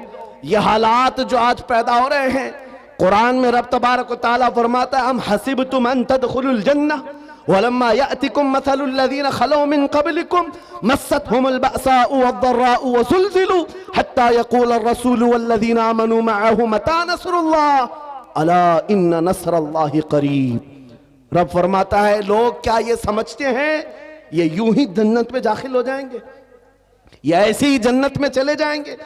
ये हालात जो आज पैदा हो रहे हैं, कुरान में रब तबारक व तआला फरमाता है, हम हसिबतुम अन तदखुलुल जन्नह वलम्मा यातिकुम मसलुल लज़ीना खलौ मिन क़ब्लिकुम मस्सतहुमुल बअसाउ वद्दर्राउ वज़ुलज़िलू हत्ता यक़ूल अर्रसूलु वल्लज़ीना आमनू मअहु मता नस्रुल्लाह अला इन्न नस्रल्लाहि क़रीब। रब फरमाता है, लोग क्या ये समझते हैं ये यूं ही जन्नत में दाखिल हो जाएंगे, ये ऐसे ही जन्नत में चले जाएंगे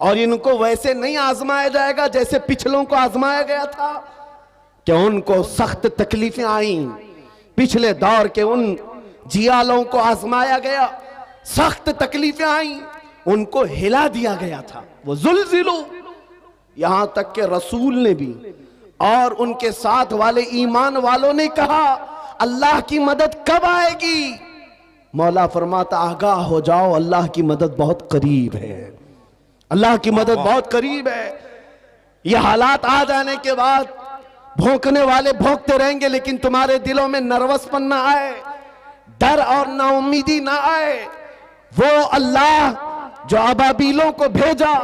और इनको वैसे नहीं आजमाया जाएगा जैसे पिछलों को आजमाया गया था कि उनको सख्त तकलीफें आई। पिछले दौर के उन जियालों को आजमाया गया, सख्त तकलीफें आई, उनको हिला दिया गया था। वो जुल्जिलू, यहां तक के रसूल ने भी और उनके साथ वाले ईमान वालों ने कहा, अल्लाह की मदद कब आएगी, मौला फरमाता आगाह हो जाओ, अल्लाह की मदद बहुत करीब है, अल्लाह की मदद बहुत करीब है। ये हालात आ जाने के बाद भौंकने वाले भौंकते रहेंगे, लेकिन तुम्हारे दिलों में नर्वसपन ना आए, डर और नाउमीदी ना आए। वो अल्लाह जो अबाबीलों को भेजा,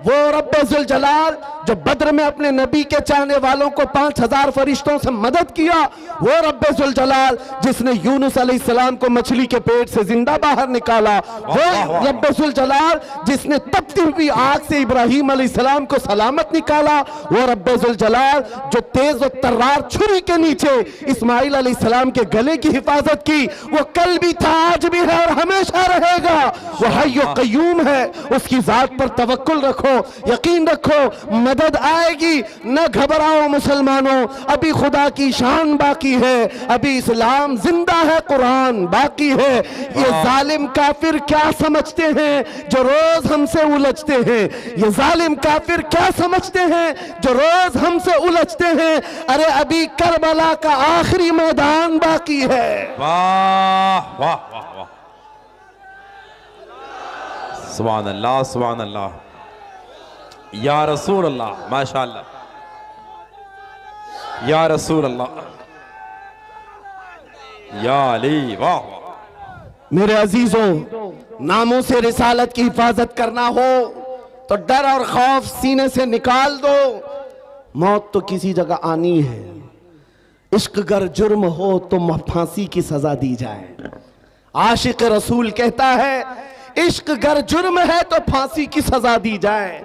वो रब्बे जुल जलाल जो बद्र में अपने नबी के चाहने वालों को 5000 फरिश्तों से मदद किया, वो रब्बे जुल जलाल जिसने यूनुस अलैहिस्सलाम को मछली के पेट से जिंदा बाहर निकाला, वो रब्बे जुल जलाल जिसने तपती हुई आग से इब्राहिम अलैहिस्सलाम को सलामत निकाला, वो रब्बे जुल जलाल जो तेज और तर्रार छुरी के नीचे इस्माइल अलैहिस्सलाम के गले की हिफाजत की, वो कल भी था, आज भी है और हमेशा रहेगा। वो हय्यो कय्यूम है, उसकी जात पर तवक्कुल रखो, यकीन रखो, मदद आएगी। न घबराओ मुसलमानों, अभी खुदा की शान बाकी है, अभी इस्लाम जिंदा है, कुरान बाकी है। ये जालिम काफिर क्या समझते हैं जो रोज हमसे उलझते हैं, ये जालिम काफिर क्या समझते हैं जो रोज हमसे उलझते हैं। अरे अभी करबला का आखिरी मैदान बाकी है।
वाह वाह वाह वाह, सुभान अल्लाह सुभान अल्लाह, या रसूल अल्लाह, माशाअल्लाह, या रसूल अल्लाह, या अली, वाह वाह।
मेरे अजीजों, नामों से रिसालत की हिफाजत करना हो तो डर और खौफ सीने से निकाल दो। मौत तो किसी जगह आनी है। इश्क अगर जुर्म हो तो फांसी की सजा दी जाए। आशिक रसूल कहता है इश्क अगर जुर्म है तो फांसी की सजा दी जाए,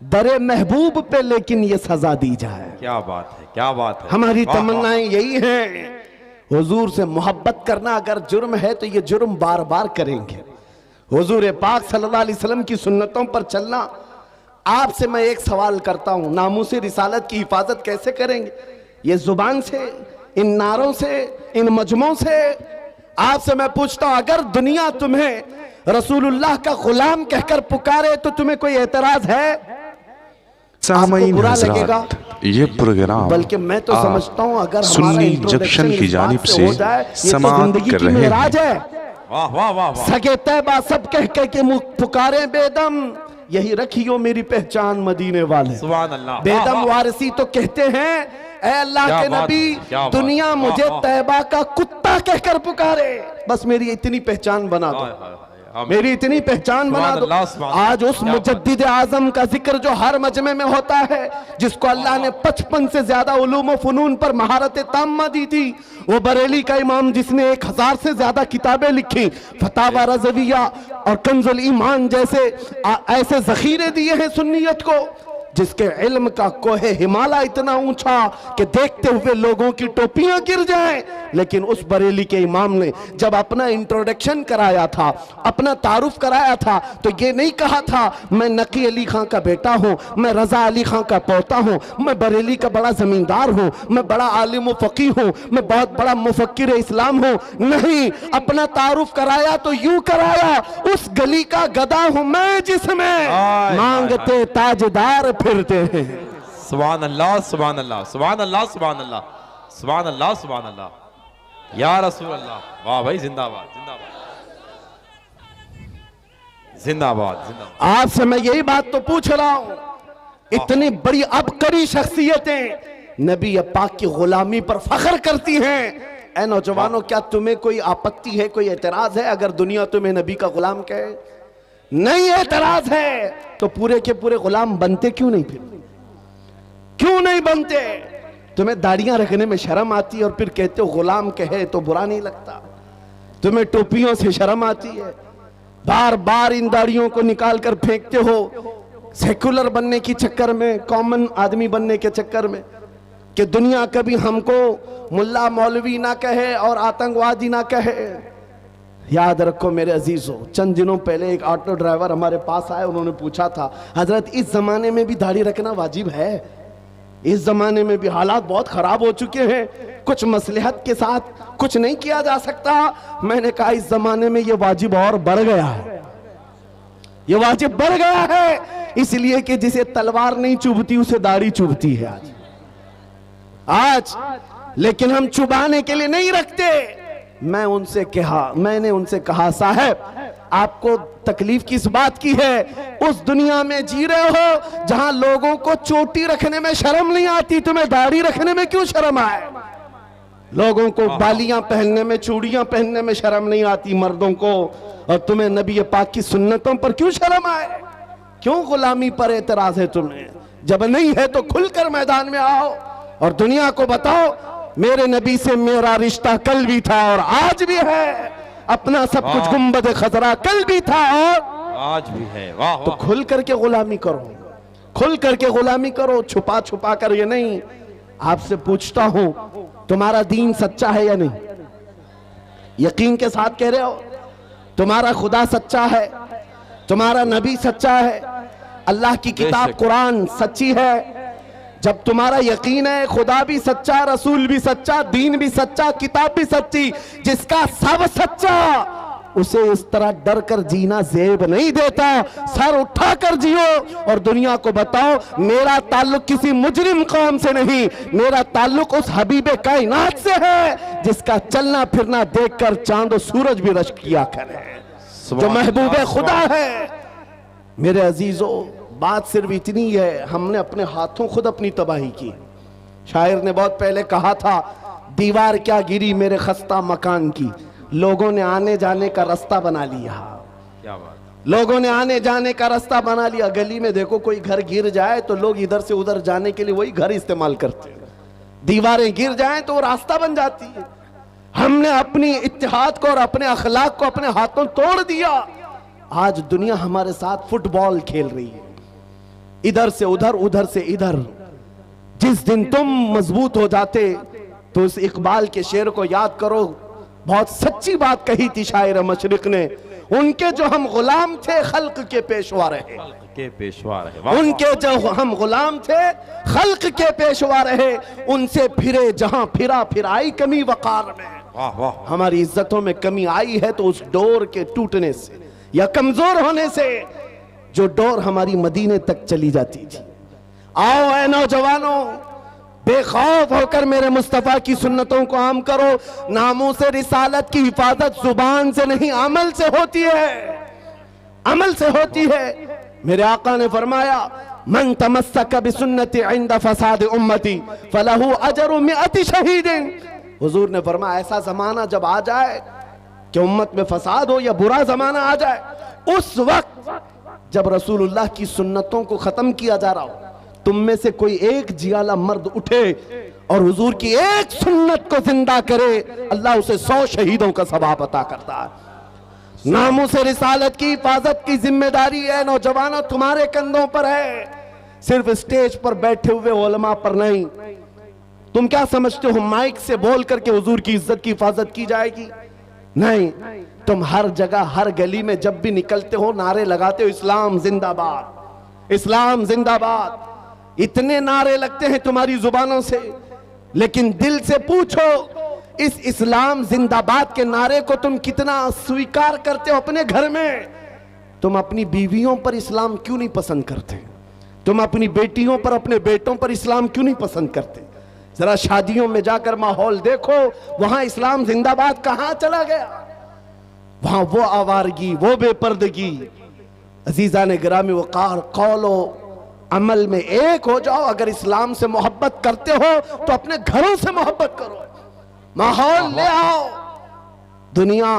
दरे महबूब पे लेकिन ये सजा दी जाए।
क्या बात है, क्या बात है।
हमारी तमन्नाएं यही हैं। हुजूर से मोहब्बत करना अगर जुर्म है तो ये जुर्म बार बार करेंगे। हुजूर पाक सल्लल्लाहु अलैहि वसल्लम की सुन्नतों पर चलना। आपसे मैं एक सवाल करता हूं, नामूसे रिसालत की हिफाजत कैसे करेंगे? ये जुबान से, इन नारों से, इन मजमों से? आपसे मैं पूछता हूं, अगर दुनिया तुम्हें रसूलुल्लाह का गुलाम कहकर पुकारे तो तुम्हें कोई एतराज है?
सामईन
बुरा
हज़रात,
लगेगा?
ये प्रोग्राम
बल्कि मैं तो समझता हूं अगर हमारा
सुन्नी
इंट्रोडक्शन
जंक्शन की
इस बात
जानिब
से
से
हो जाए, ये तो
समाअत
जिंदगी
कर
की
रहे
मेराज
हैं।
है।
वाह वाह वाह वाह,
सगे तैबा सब कह कह के मुख पुकारे बेदम, यही रखियो मेरी पहचान मदीने वाले।
सुभान अल्लाह।
बेदम वारसी तो कहते हैं ऐ अल्लाह
क्या
के
बात
नबी,
है, क्या बात,
दुनिया
वाह,
मुझे
वाह।
तैबा का कुत्ता कहकर पुकारे, बस मेरी इतनी पहचान बना दो, मेरी इतनी पहचान बना दो।
सुभान अल्लाह,
आज उस मुजद्दिद आजम का जिक्र जो हर मजमे में होता है, जिसको अल्लाह ने 55 से ज्यादा उलूम व फनून पर महारत ताम्मा दी थी, वो बरेली का इमाम जिसने 1000 से ज्यादा किताबें लिखी, फतावा रज़विया और कंजुल ईमान जैसे ऐसे जखीरे दिए हैं सुन्नियत को, जिसके इल्म का कोहे हिमालय इतना ऊंचा कि देखते हुए लोगों की टोपियां गिर जाएं। लेकिन उस बरेली के इमाम ने जब अपना इंट्रोडक्शन कराया था, अपना तारुफ कराया था, तो ये नहीं कहा था मैं नकी अली खां का बेटा हूं, मैं रजा अली खां का पोता हूं, मैं बरेली का बड़ा जमींदार हूं, मैं बड़ा आलिम व फकीह हूं, मैं बहुत बड़ा मुफक्किर इस्लाम हूं। नहीं, अपना तारुफ कराया तो यूं कराया, उस गली का गदा हूं मैं जिसमें मांगते ताजदार फिरते हैं।
सुभान अल्लाह सुभान अल्लाह सुभान अल्लाह सुभान अल्लाह सुभान अल्लाह सुभान अल्लाह, या रसूल अल्लाह। वाह भाई, जिंदाबाद जिंदाबाद जिंदाबाद जिंदाबाद।
आपसे मैं यही बात तो पूछ रहा हूं, इतनी बड़ी अबकरी शख्सियतें नबी पाक की गुलामी पर फख्र करती हैं। ऐ नौजवानों, क्या तुम्हें कोई आपत्ति है, कोई एतराज है अगर दुनिया तुम्हें नबी का गुलाम कहे? नहीं एतराज है तो पूरे के पूरे गुलाम बनते क्यों नहीं? फिर क्यों नहीं बनते? तुम्हें दाढ़ियां रखने में शर्म आती है और फिर कहते हो गुलाम कहे तो बुरा नहीं लगता। तुम्हें टोपियों से शर्म आती है, बार बार इन दाढ़ियों को निकाल कर फेंकते हो सेकुलर बनने के चक्कर में, कॉमन आदमी बनने के चक्कर में, कि दुनिया कभी हमको मुल्ला मौलवी ना कहे और आतंकवादी ना कहे। याद रखो मेरे अजीजों, चंद दिनों पहले एक ऑटो ड्राइवर हमारे पास आए, उन्होंने पूछा था, हजरत इस जमाने में भी दाढ़ी रखना वाजिब है? इस जमाने में भी हालात बहुत खराब हो चुके हैं, कुछ मसलहत के साथ कुछ नहीं किया जा सकता। मैंने कहा इस जमाने में ये वाजिब और बढ़ गया है, ये वाजिब बढ़ गया है, इसलिए कि जिसे तलवार नहीं चुभती उसे दाढ़ी चुभती है आज। लेकिन हम चुबाने के लिए नहीं रखते, मैंने उनसे कहा साहब आपको तकलीफ किस बात की है? उस दुनिया में जी रहे हो जहां लोगों को चोटी रखने में शर्म नहीं आती, तुम्हें दाढ़ी रखने में क्यों शर्म आए? लोगों को बालियां पहनने में, चूड़ियां पहनने में शर्म नहीं आती मर्दों को, और तुम्हें नबी पाक की सुन्नतों पर क्यों शर्म आए? क्यों गुलामी पर एतराज है तुम्हें? जब नहीं है तो खुलकर मैदान में आओ और दुनिया को बताओ मेरे नबी से मेरा रिश्ता कल भी था और आज भी है, अपना सब कुछ गुंबद खजरा कल भी था और
आज भी है। वाह
तो खुल करके गुलामी करो, खुल करके गुलामी करो, छुपा छुपा कर ये नहीं। आपसे पूछता हूं तुम्हारा दीन सच्चा है या नहीं? यकीन के साथ कह रहे हो? तुम्हारा खुदा सच्चा है? तुम्हारा नबी सच्चा है? अल्लाह की किताब कुरान सच्ची है? जब तुम्हारा यकीन है खुदा भी सच्चा, रसूल भी सच्चा, दीन भी सच्चा, किताब भी सच्ची, जिसका सब सच्चा, उसे इस तरह डर कर जीना जेब नहीं देता। सर उठा कर जियो और दुनिया को बताओ मेरा ताल्लुक किसी मुजरिम कौम से नहीं, मेरा ताल्लुक उस हबीबे कायनात से है जिसका चलना फिरना देखकर चांद और सूरज भी रश्क किया करे, जो महबूबे खुदा है। मेरे अजीजों, बात सिर्फ इतनी है, हमने अपने हाथों खुद अपनी तबाही की। शायर ने बहुत पहले कहा था, दीवार क्या गिरी मेरे खस्ता मकान की, लोगों ने आने जाने का रास्ता बना लिया।
क्या बात?
लोगों ने आने जाने का रास्ता बना लिया। गली में देखो कोई घर गिर जाए तो लोग इधर से उधर जाने के लिए वही घर इस्तेमाल करते हैं, दीवारें गिर जाएं तो वो रास्ता बन जाती है। हमने अपनी इत्तेहाद को और अपने अखलाक को अपने हाथों तोड़ दिया। आज दुनिया हमारे साथ फुटबॉल खेल रही है, इधर से उधर, उधर से इधर। जिस दिन तुम मजबूत हो जाते तो उस इकबाल के शेर को याद करो, बहुत सच्ची बात कही थी शायर मशरिक ने, उनके जो हम गुलाम थे खल्क के पेशवा रहे,
के पेशवा रहे।
उनके जो हम गुलाम थे खल्क के पेशवा रहे, उनसे फिरे जहां फिरा फिर आई कमी वकार में।
वाह वाह।
हमारी इज्जतों में कमी आई है तो उस डोर के टूटने से या कमजोर होने से जो डोर हमारी मदीने तक चली जाती थी। आओ ऐ नौजवानों, बेखौफ होकर मेरे मुस्तफा की सुन्नतों को आम करो। नामों से रिसालत की हिफाजत जुबान से नहीं अमल से होती है, अमल से होती है। मेरे आका ने फरमाया, मन तमस्सक बिसुन्नती इंद फसाद उम्मती फलहु अजरु मिअति शहीदिन। हुजूर ने फरमाया, ऐसा जमाना जब आ जाए कि उम्मत में फसाद हो या बुरा जमाना आ जाए, उस वक्त जब रसूलुल्लाह की सुन्नतों को खत्म किया जा रहा हो, तुम में से कोई एक जियाला मर्द उठे और हुजूर की एक सुन्नत को जिंदा करे, अल्लाह उसे 100 शहीदों का सवाब अता करता है। नामों से रिसालत की हिफाजत की जिम्मेदारी है नौजवानों तुम्हारे कंधों पर है, सिर्फ स्टेज पर बैठे हुए उलमा पर नहीं। तुम क्या समझते हो माइक से बोल करके हुजूर की इज्जत की हिफाजत की जाएगी? नहीं, तुम हर जगह हर गली में जब भी निकलते हो नारे लगाते हो, इस्लाम जिंदाबाद, इस्लाम जिंदाबाद। इतने नारे लगते हैं तुम्हारी जुबानों से, लेकिन दिल से पूछो इस इस्लाम जिंदाबाद के नारे को तुम कितना स्वीकार करते हो अपने घर में? तुम अपनी बीवियों पर इस्लाम क्यों नहीं पसंद करते? तुम अपनी बेटियों पर, अपने बेटों पर इस्लाम क्यों नहीं पसंद करते? जरा शादियों में जाकर माहौल देखो, वहां इस्लाम जिंदाबाद कहां चला गया? वहां वो आवारगी, वो बेपर्दगी। अजीजा ने गिरामी वकार, कौलो अमल में एक हो जाओ। अगर इस्लाम से मोहब्बत करते हो तो अपने घरों से मोहब्बत करो, माहौल ले आओ। दुनिया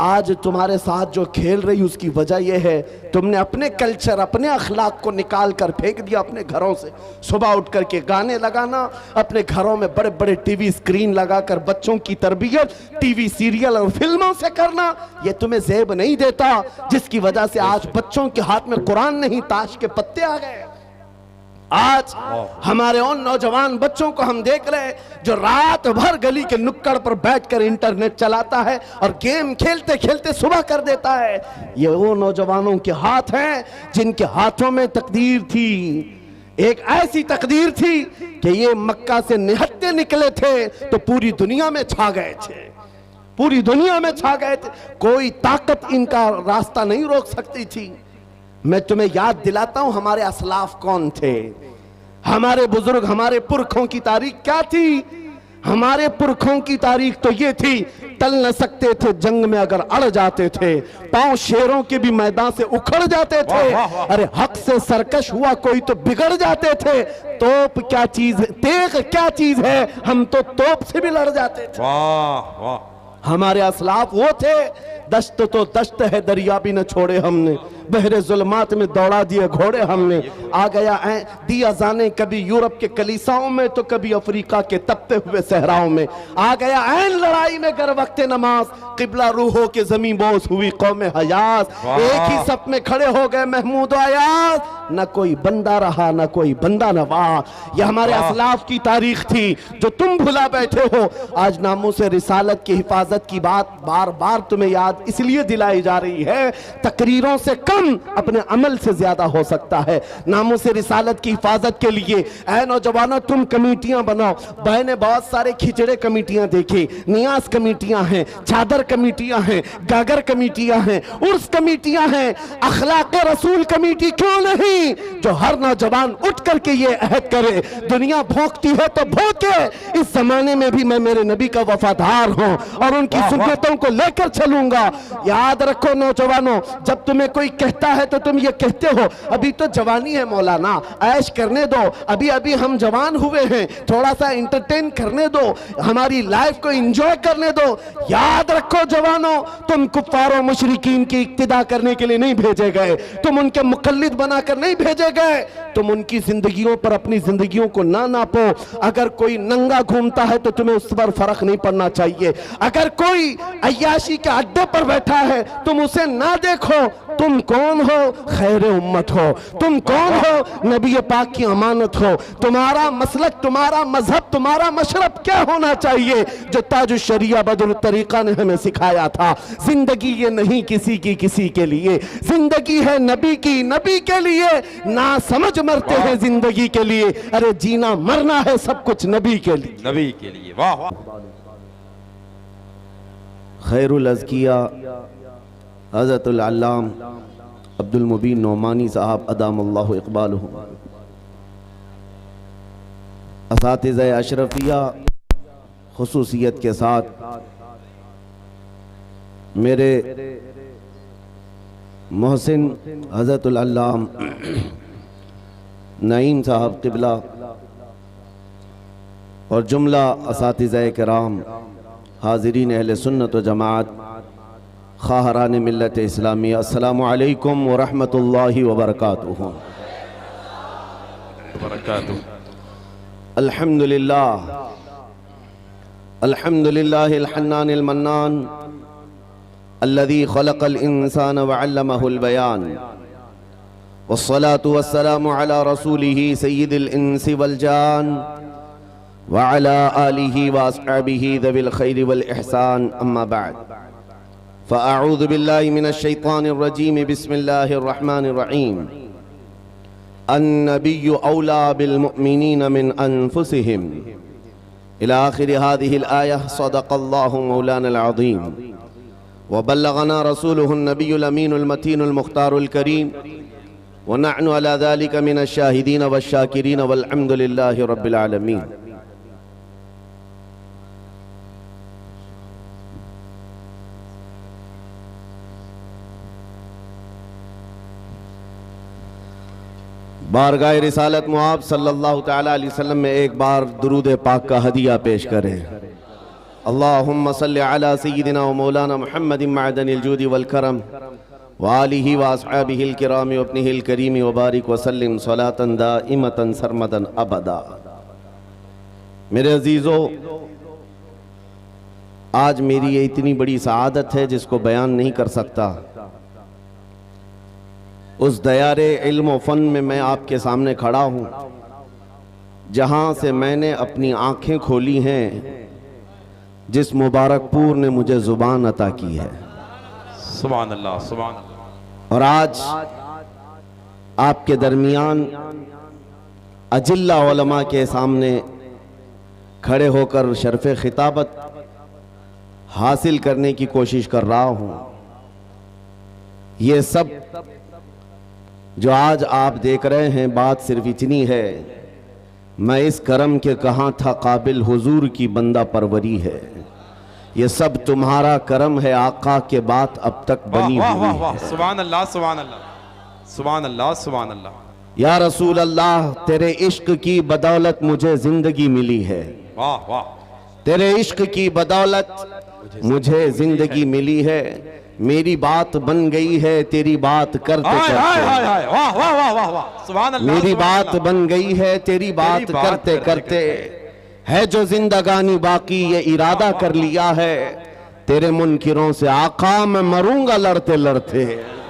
आज तुम्हारे साथ जो खेल रही उसकी वजह यह है तुमने अपने कल्चर, अपने अखलाक को निकाल कर फेंक दिया अपने घरों से। सुबह उठ करके गाने लगाना, अपने घरों में बड़े बड़े टीवी स्क्रीन लगाकर बच्चों की तरबियत टीवी सीरियल और फिल्मों से करना, यह तुम्हें जेब नहीं देता, जिसकी वजह से आज बच्चों के हाथ में कुरान नहीं ताश के पत्ते आ गए। आज हमारे उन नौजवान बच्चों को हम देख रहे हैं जो रात भर गली के नुक्कड़ पर बैठकर इंटरनेट चलाता है और गेम खेलते खेलते सुबह कर देता है। ये वो नौजवानों के हाथ हैं जिनके हाथों में तकदीर थी, एक ऐसी तकदीर थी कि ये मक्का से निहत्ते निकले थे तो पूरी दुनिया में छा गए थे, पूरी दुनिया में छा गए थे। कोई ताकत इनका रास्ता नहीं रोक सकती थी। मैं तुम्हें याद दिलाता हूं हमारे असलाफ कौन थे, हमारे बुजुर्ग, हमारे पुरखों की तारीख क्या थी। हमारे पुरखों की तारीख तो ये थी, टल न सकते थे, जंग में अगर अड़ जाते थे, पांव शेरों के भी मैदान से उखड़ जाते थे। अरे हक से सरकश हुआ कोई तो बिगड़ जाते थे। तोप क्या चीज है, तेग क्या चीज है, हम तो तोप से भी लड़ जाते थे।
वाह वाह,
हमारे असलाफ वो थे, दश्त तो दश्त है दरिया भी न छोड़े हमने, बहरे जुल्मात में दौड़ा दिए घोड़े हमने। आ गया दिया जाने कभी यूरोप के कलीसाओं में तो कभी अफ्रीका के तपते हुए सहराओं में। आ गया ऐन लड़ाई में गर वक्त नमाज, किबला रूहों के जमीन बोस हुई कौम हयास। एक ही सफ में खड़े हो गए महमूद आयास, न कोई बंदा रहा न कोई बंदा नवा। यह हमारे असलाफ की तारीख थी जो तुम भुला बैठे हो। आज नामों से रिसालत की हिफाजत की बात बार बार तुम्हें याद इसलिए दिलाई जा रही है, तकरीरों से कम अपने अमल से ज्यादा हो सकता है। नामों से रिसालत की हिफाजत के लिए ऐ नौजवानों तुम कमेटियां बनाओ। मैंने बहुत सारे खिचड़े कमेटियां देखी, नियाज कमेटियां हैं, चादर कमेटियां हैं, गागर कमेटियां हैं, उर्स कमेटियां हैं, अखलाक रसूल कमेटी क्यों नहीं, जो हर नौजवान उठ करके ये अहद करे, दुनिया भोंकती है तो भोंके, इस जमाने में भी मैं मेरे नबी का वफादार हूं और उनकी सुन्नतों को लेकर चलूंगा। याद रखो नौजवानों, जब तुम्हें कोई कहता है तो तुम ये कहते हो अभी तो जवानी है मौलाना, ऐश करने दो, अभी अभी हम जवान हुए हैं, थोड़ा सा एंटरटेन करने दो, हमारी लाइफ को एंजॉय करने दो। याद रखो जवानों, तुम कुफ्फारों मुशरिकीन की इक्तिदा करने के लिए नहीं भेजे गए, तुम उनके मुकल्लिद बनाकर नहीं भेजे गए, तुम उनकी जिंदगियों पर अपनी जिंदगियों को ना नापो। अगर कोई नंगा घूमता है तो तुम्हें उस पर फर्क नहीं पड़ना चाहिए। अगर कोई अय्याशी के अड्डे पर बैठा है तुम उसे ना देखो। तुम कौन हो? खैर उम्मत हो। तुम कौन हो? नबी पाक की अमानत हो। तुम्हारा मसलक, तुम्हारा मजहब, तुम्हारा मशरब क्या होना चाहिए, जो ताज शरिया बदरुल तरीका ने हमें सिखाया था। जिंदगी ये नहीं किसी की किसी के लिए, जिंदगी है नबी की नबी के लिए। ना समझ मरते हैं जिंदगी के लिए, अरे जीना मरना है सब कुछ नबी के लिए,
नबी के लिए। वाह वाह,
खैरुल अज़किया हज़रतुल अल्लाम अब्दुल मुबीन नौमानी साहब अदामल्लाहु इक़बालहु, असातिज़ा अशरफिया खुसूसियत के साथ मेरे मोहसिन हज़रतुल अल्लाम नईम साहब क़िबला और जुमला असातिज़ा किराम, हाज़रीन अहले सुन्नत व जमात, खाहरान मिल्लत इस्लामी, अस्सलामु अलैकुम व रहमतुल्लाहि व बरकातुहू। अल्हम्दुलिल्लाह अल्हम्दुलिल्लाहिल हन्नानिल मन्नान अल्लज़ी खलक़ल इंसान व अल्लमहुल बयान, वस्सलातु वस्सलामु अला रसूलिही सय्यिदिल इंसी वल जान व अला आलिही व अस्हाबिही ज़विल खैरि वल इहसान, अम्मा बअद। फ़अऊज़ु बिल्लाहि मिनश शैतानिर रजीम, बिस्मिल्लाहिर रहमानिर रहीम। अन्नबिय्यु औला बिल मुअमिनीन मिन अनफुसिहिम इला आखिरि हाज़िहिल आया। सदक़ल्लाहु मौलानल अज़ीम व बल्लगना रसूलुहुन नबियुल अमीनुल मतीनुल मुख्तारुल करीम व नहनु अला ज़ालिका मिनश शाहिदीन वश शाकिरीन वल हम्दुलिल्लाहि रब्बिल आलमीन। बारगाह रिसालत मुआब सल्लल्लाहु तआला अलैहि वसल्लम में एक बार दुरूद पाक का हदिया पेश करें। अल्लाहुम्मा सल्लि अला सय्यिदिना व मौलाना मुहम्मदिन मअदनिल जूदी वल करम व आलिहि व अस्हाबिहिल किराम व इब्निहिल करीम व बारिक व सल्लिम सलातन दाइमतन सरमदन अबदा। मेरे अजीजों, आज मेरी ये इतनी बड़ी सआदत है जिसको बयान नहीं कर सकता। उस दयारे इल्म व फन में मैं आपके सामने खड़ा हूँ जहाँ से मैंने अपनी आंखें खोली हैं, जिस मुबारकपुर ने मुझे जुबान अता की है।
सुभान अल्लाह, सुभान अल्लाह।
और आज आपके दरमियान अजिल्ला उलमा के सामने खड़े होकर शर्फ़े खिताबत हासिल करने की कोशिश कर रहा हूँ। ये सब जो आज आप देख रहे हैं, बात सिर्फ इतनी है, मैं इस करम के कहाँ था काबिल हुजूर की बंदा परवरी है। ये सब तुम्हारा करम है आका के बात अब तक
वाह
बनी
वाह
हुई
वाह
है।
वाह, सुभान अल्लाह सुभान अल्लाह सुभान अल्लाह सुभान अल्लाह।
या रसूल अल्लाह, तेरे इश्क की बदौलत मुझे जिंदगी मिली है।
वाह वाह,
तेरे इश्क की बदौलत मुझे जिंदगी मिली है। मेरी बात बन गई है तेरी बात करते
हाय हाय हाय
करते।
हाय, वाह वाह वाह वाह वाह, सुभान अल्लाह
मेरी
सुभान
बात
अल्लाह।
बन गई है तेरी बात
बात
करते
करते
करते। है जो जिंदगानी बाकी ये इरादा कर लिया है। तेरे मुनकिरों से आका मैं मरूंगा लड़ते लड़ते।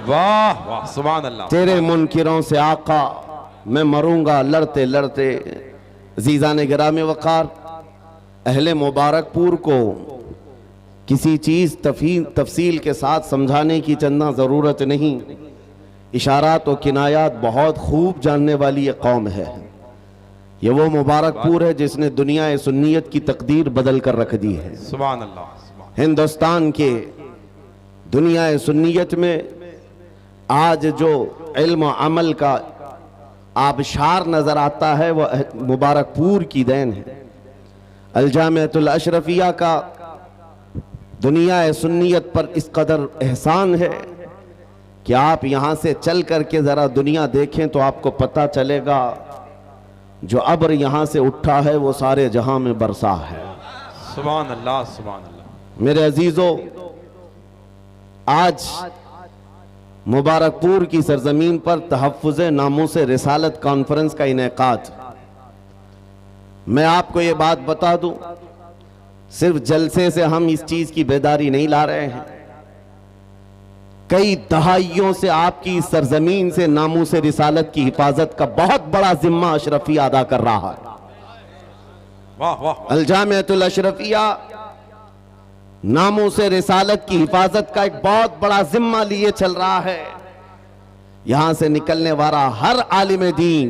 वाह वाह, सुभान अल्लाह।
तेरे मुनकिरों से आका मैं मरूंगा लड़ते लड़ते। अजीज़ान गिराम वक़ार, अहले मुबारकपुर को किसी चीज़ तफसील के साथ समझाने की चंदा ज़रूरत नहीं। इशारात और किनायात बहुत खूब जानने वाली ये कौम है। ये वो मुबारकपुर है जिसने दुनिया सुन्नियत की तकदीर बदल कर रख दी है।
सुभान अल्लाह सुभान।
हिंदुस्तान के दुनिया सुन्नियत में आज जो इल्म अमल का आबशार नजर आता है वह मुबारकपुर की देन है। अल-जामिअतुल अशरफिया का दुनिया सुन्नियत पर इस कदर एहसान है कि आप यहाँ से चल करके ज़रा दुनिया देखें तो आपको पता चलेगा जो अब्र यहाँ से उठा है वो सारे जहां में बरसा है।
सुभान अल्लाह सुभान अल्लाह।
मेरे अजीजों, आज मुबारकपुर की सरजमीन पर तहफ़्फ़ुज़ नामूस रिसालत कॉन्फ्रेंस का इनेकाद। मैं आपको ये बात बता दूं, सिर्फ जलसे से हम इस चीज की बेदारी नहीं ला रहे हैं। कई दहाइयों से आपकी इस सरजमीन से नामूस रिसालत की हिफाजत का बहुत बड़ा जिम्मा अशरफिया अदा कर रहा है।
वाह वाह,
अल-जामिअतुल अशरफिया नामूस रिसालत की हिफाजत का एक बहुत बड़ा जिम्मा लिए चल रहा है। यहां से निकलने वाला हर आलिम दीन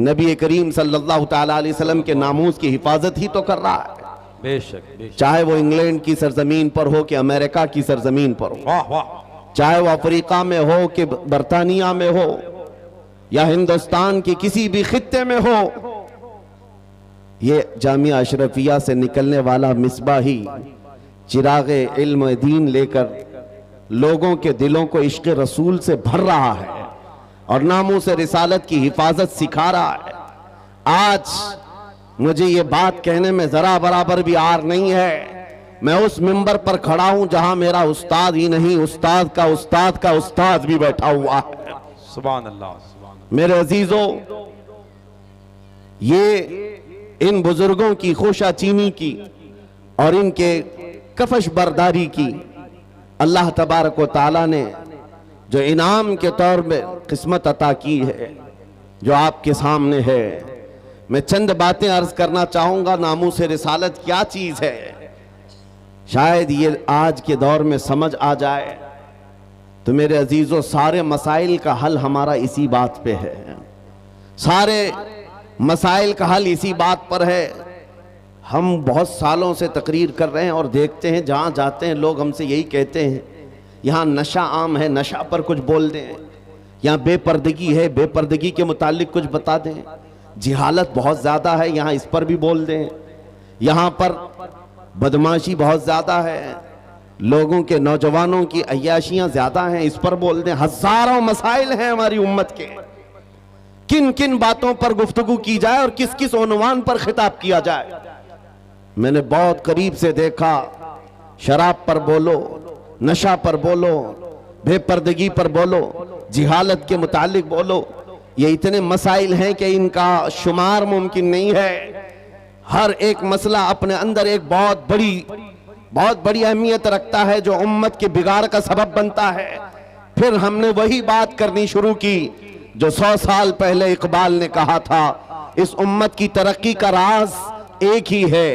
नबी करीम सल्लल्लाहु तआला अलैहि वसल्लम के नामूस की हिफाजत ही तो कर रहा है।
बेशक बेशक।
चाहे वो इंग्लैंड की सरजमीन पर हो कि अमेरिका की सरजमीन पर हो,
वाह वाह,
चाहे वो अफ्रीका में हो कि बरतानिया में हो या हिंदुस्तान के किसी भी खित्ते में हो, ये जामिया अशरफिया से निकलने वाला मिसबाही चिरागे इल्म दीन लेकर लोगों के दिलों को इश्क रसूल से भर रहा है और नामूस रिसालत की हिफाजत सिखा रहा है। आज मुझे ये बात कहने में जरा बराबर भी आर नहीं है। मैं उस मिंबर पर खड़ा हूं जहां मेरा उस्ताद ही नहीं, उस्ताद का उस्ताद का उस्ताद भी बैठा हुआ है।
सुभान अल्लाह सुभान
मेरे अजीजों, ये इन बुजुर्गों की खोशाचीनी की और इनके कफश बरदारी की अल्लाह तबारक व तआला ने जो इनाम के तौर में किस्मत अता की है, जो आपके सामने है। मैं चंद बातें अर्ज करना चाहूंगा। नामूस रिसालत क्या चीज है, शायद ये आज के दौर में समझ आ जाए तो मेरे अजीजों, सारे मसाइल का हल हमारा इसी बात पे है। सारे मसाइल का हल इसी बात पर है। हम बहुत सालों से तकरीर कर रहे हैं और देखते हैं जहां जाते हैं लोग हमसे यही कहते हैं, यहाँ नशा आम है, नशा पर कुछ बोल दें। यहाँ बेपर्दगी है, बेपर्दगी के मुतालिक कुछ बता दें। जिहालत बहुत ज़्यादा है, यहाँ इस पर भी बोल दें। यहाँ पर बदमाशी बहुत ज़्यादा है, लोगों के नौजवानों की अय्याशियाँ ज़्यादा हैं, इस पर बोल दें। हज़ारों मसाइल हैं हमारी उम्मत के, किन किन बातों पर गुफ्तगू की जाए और किस किस उन्वान पर खिताब किया जाए। मैंने बहुत करीब से देखा, शराब पर बोलो, नशा पर बोलो, बेपर्दगी पर बोलो, जिहालत के मुतालिक बोलो, ये इतने मसाइल हैं कि इनका शुमार मुमकिन नहीं है। हर एक मसला अपने अंदर एक बहुत बड़ी अहमियत रखता है जो उम्मत के बिगाड़ का सबब बनता है। फिर हमने वही बात करनी शुरू की जो 100 साल पहले इकबाल ने कहा था, इस उम्मत की तरक्की का राज एक ही है,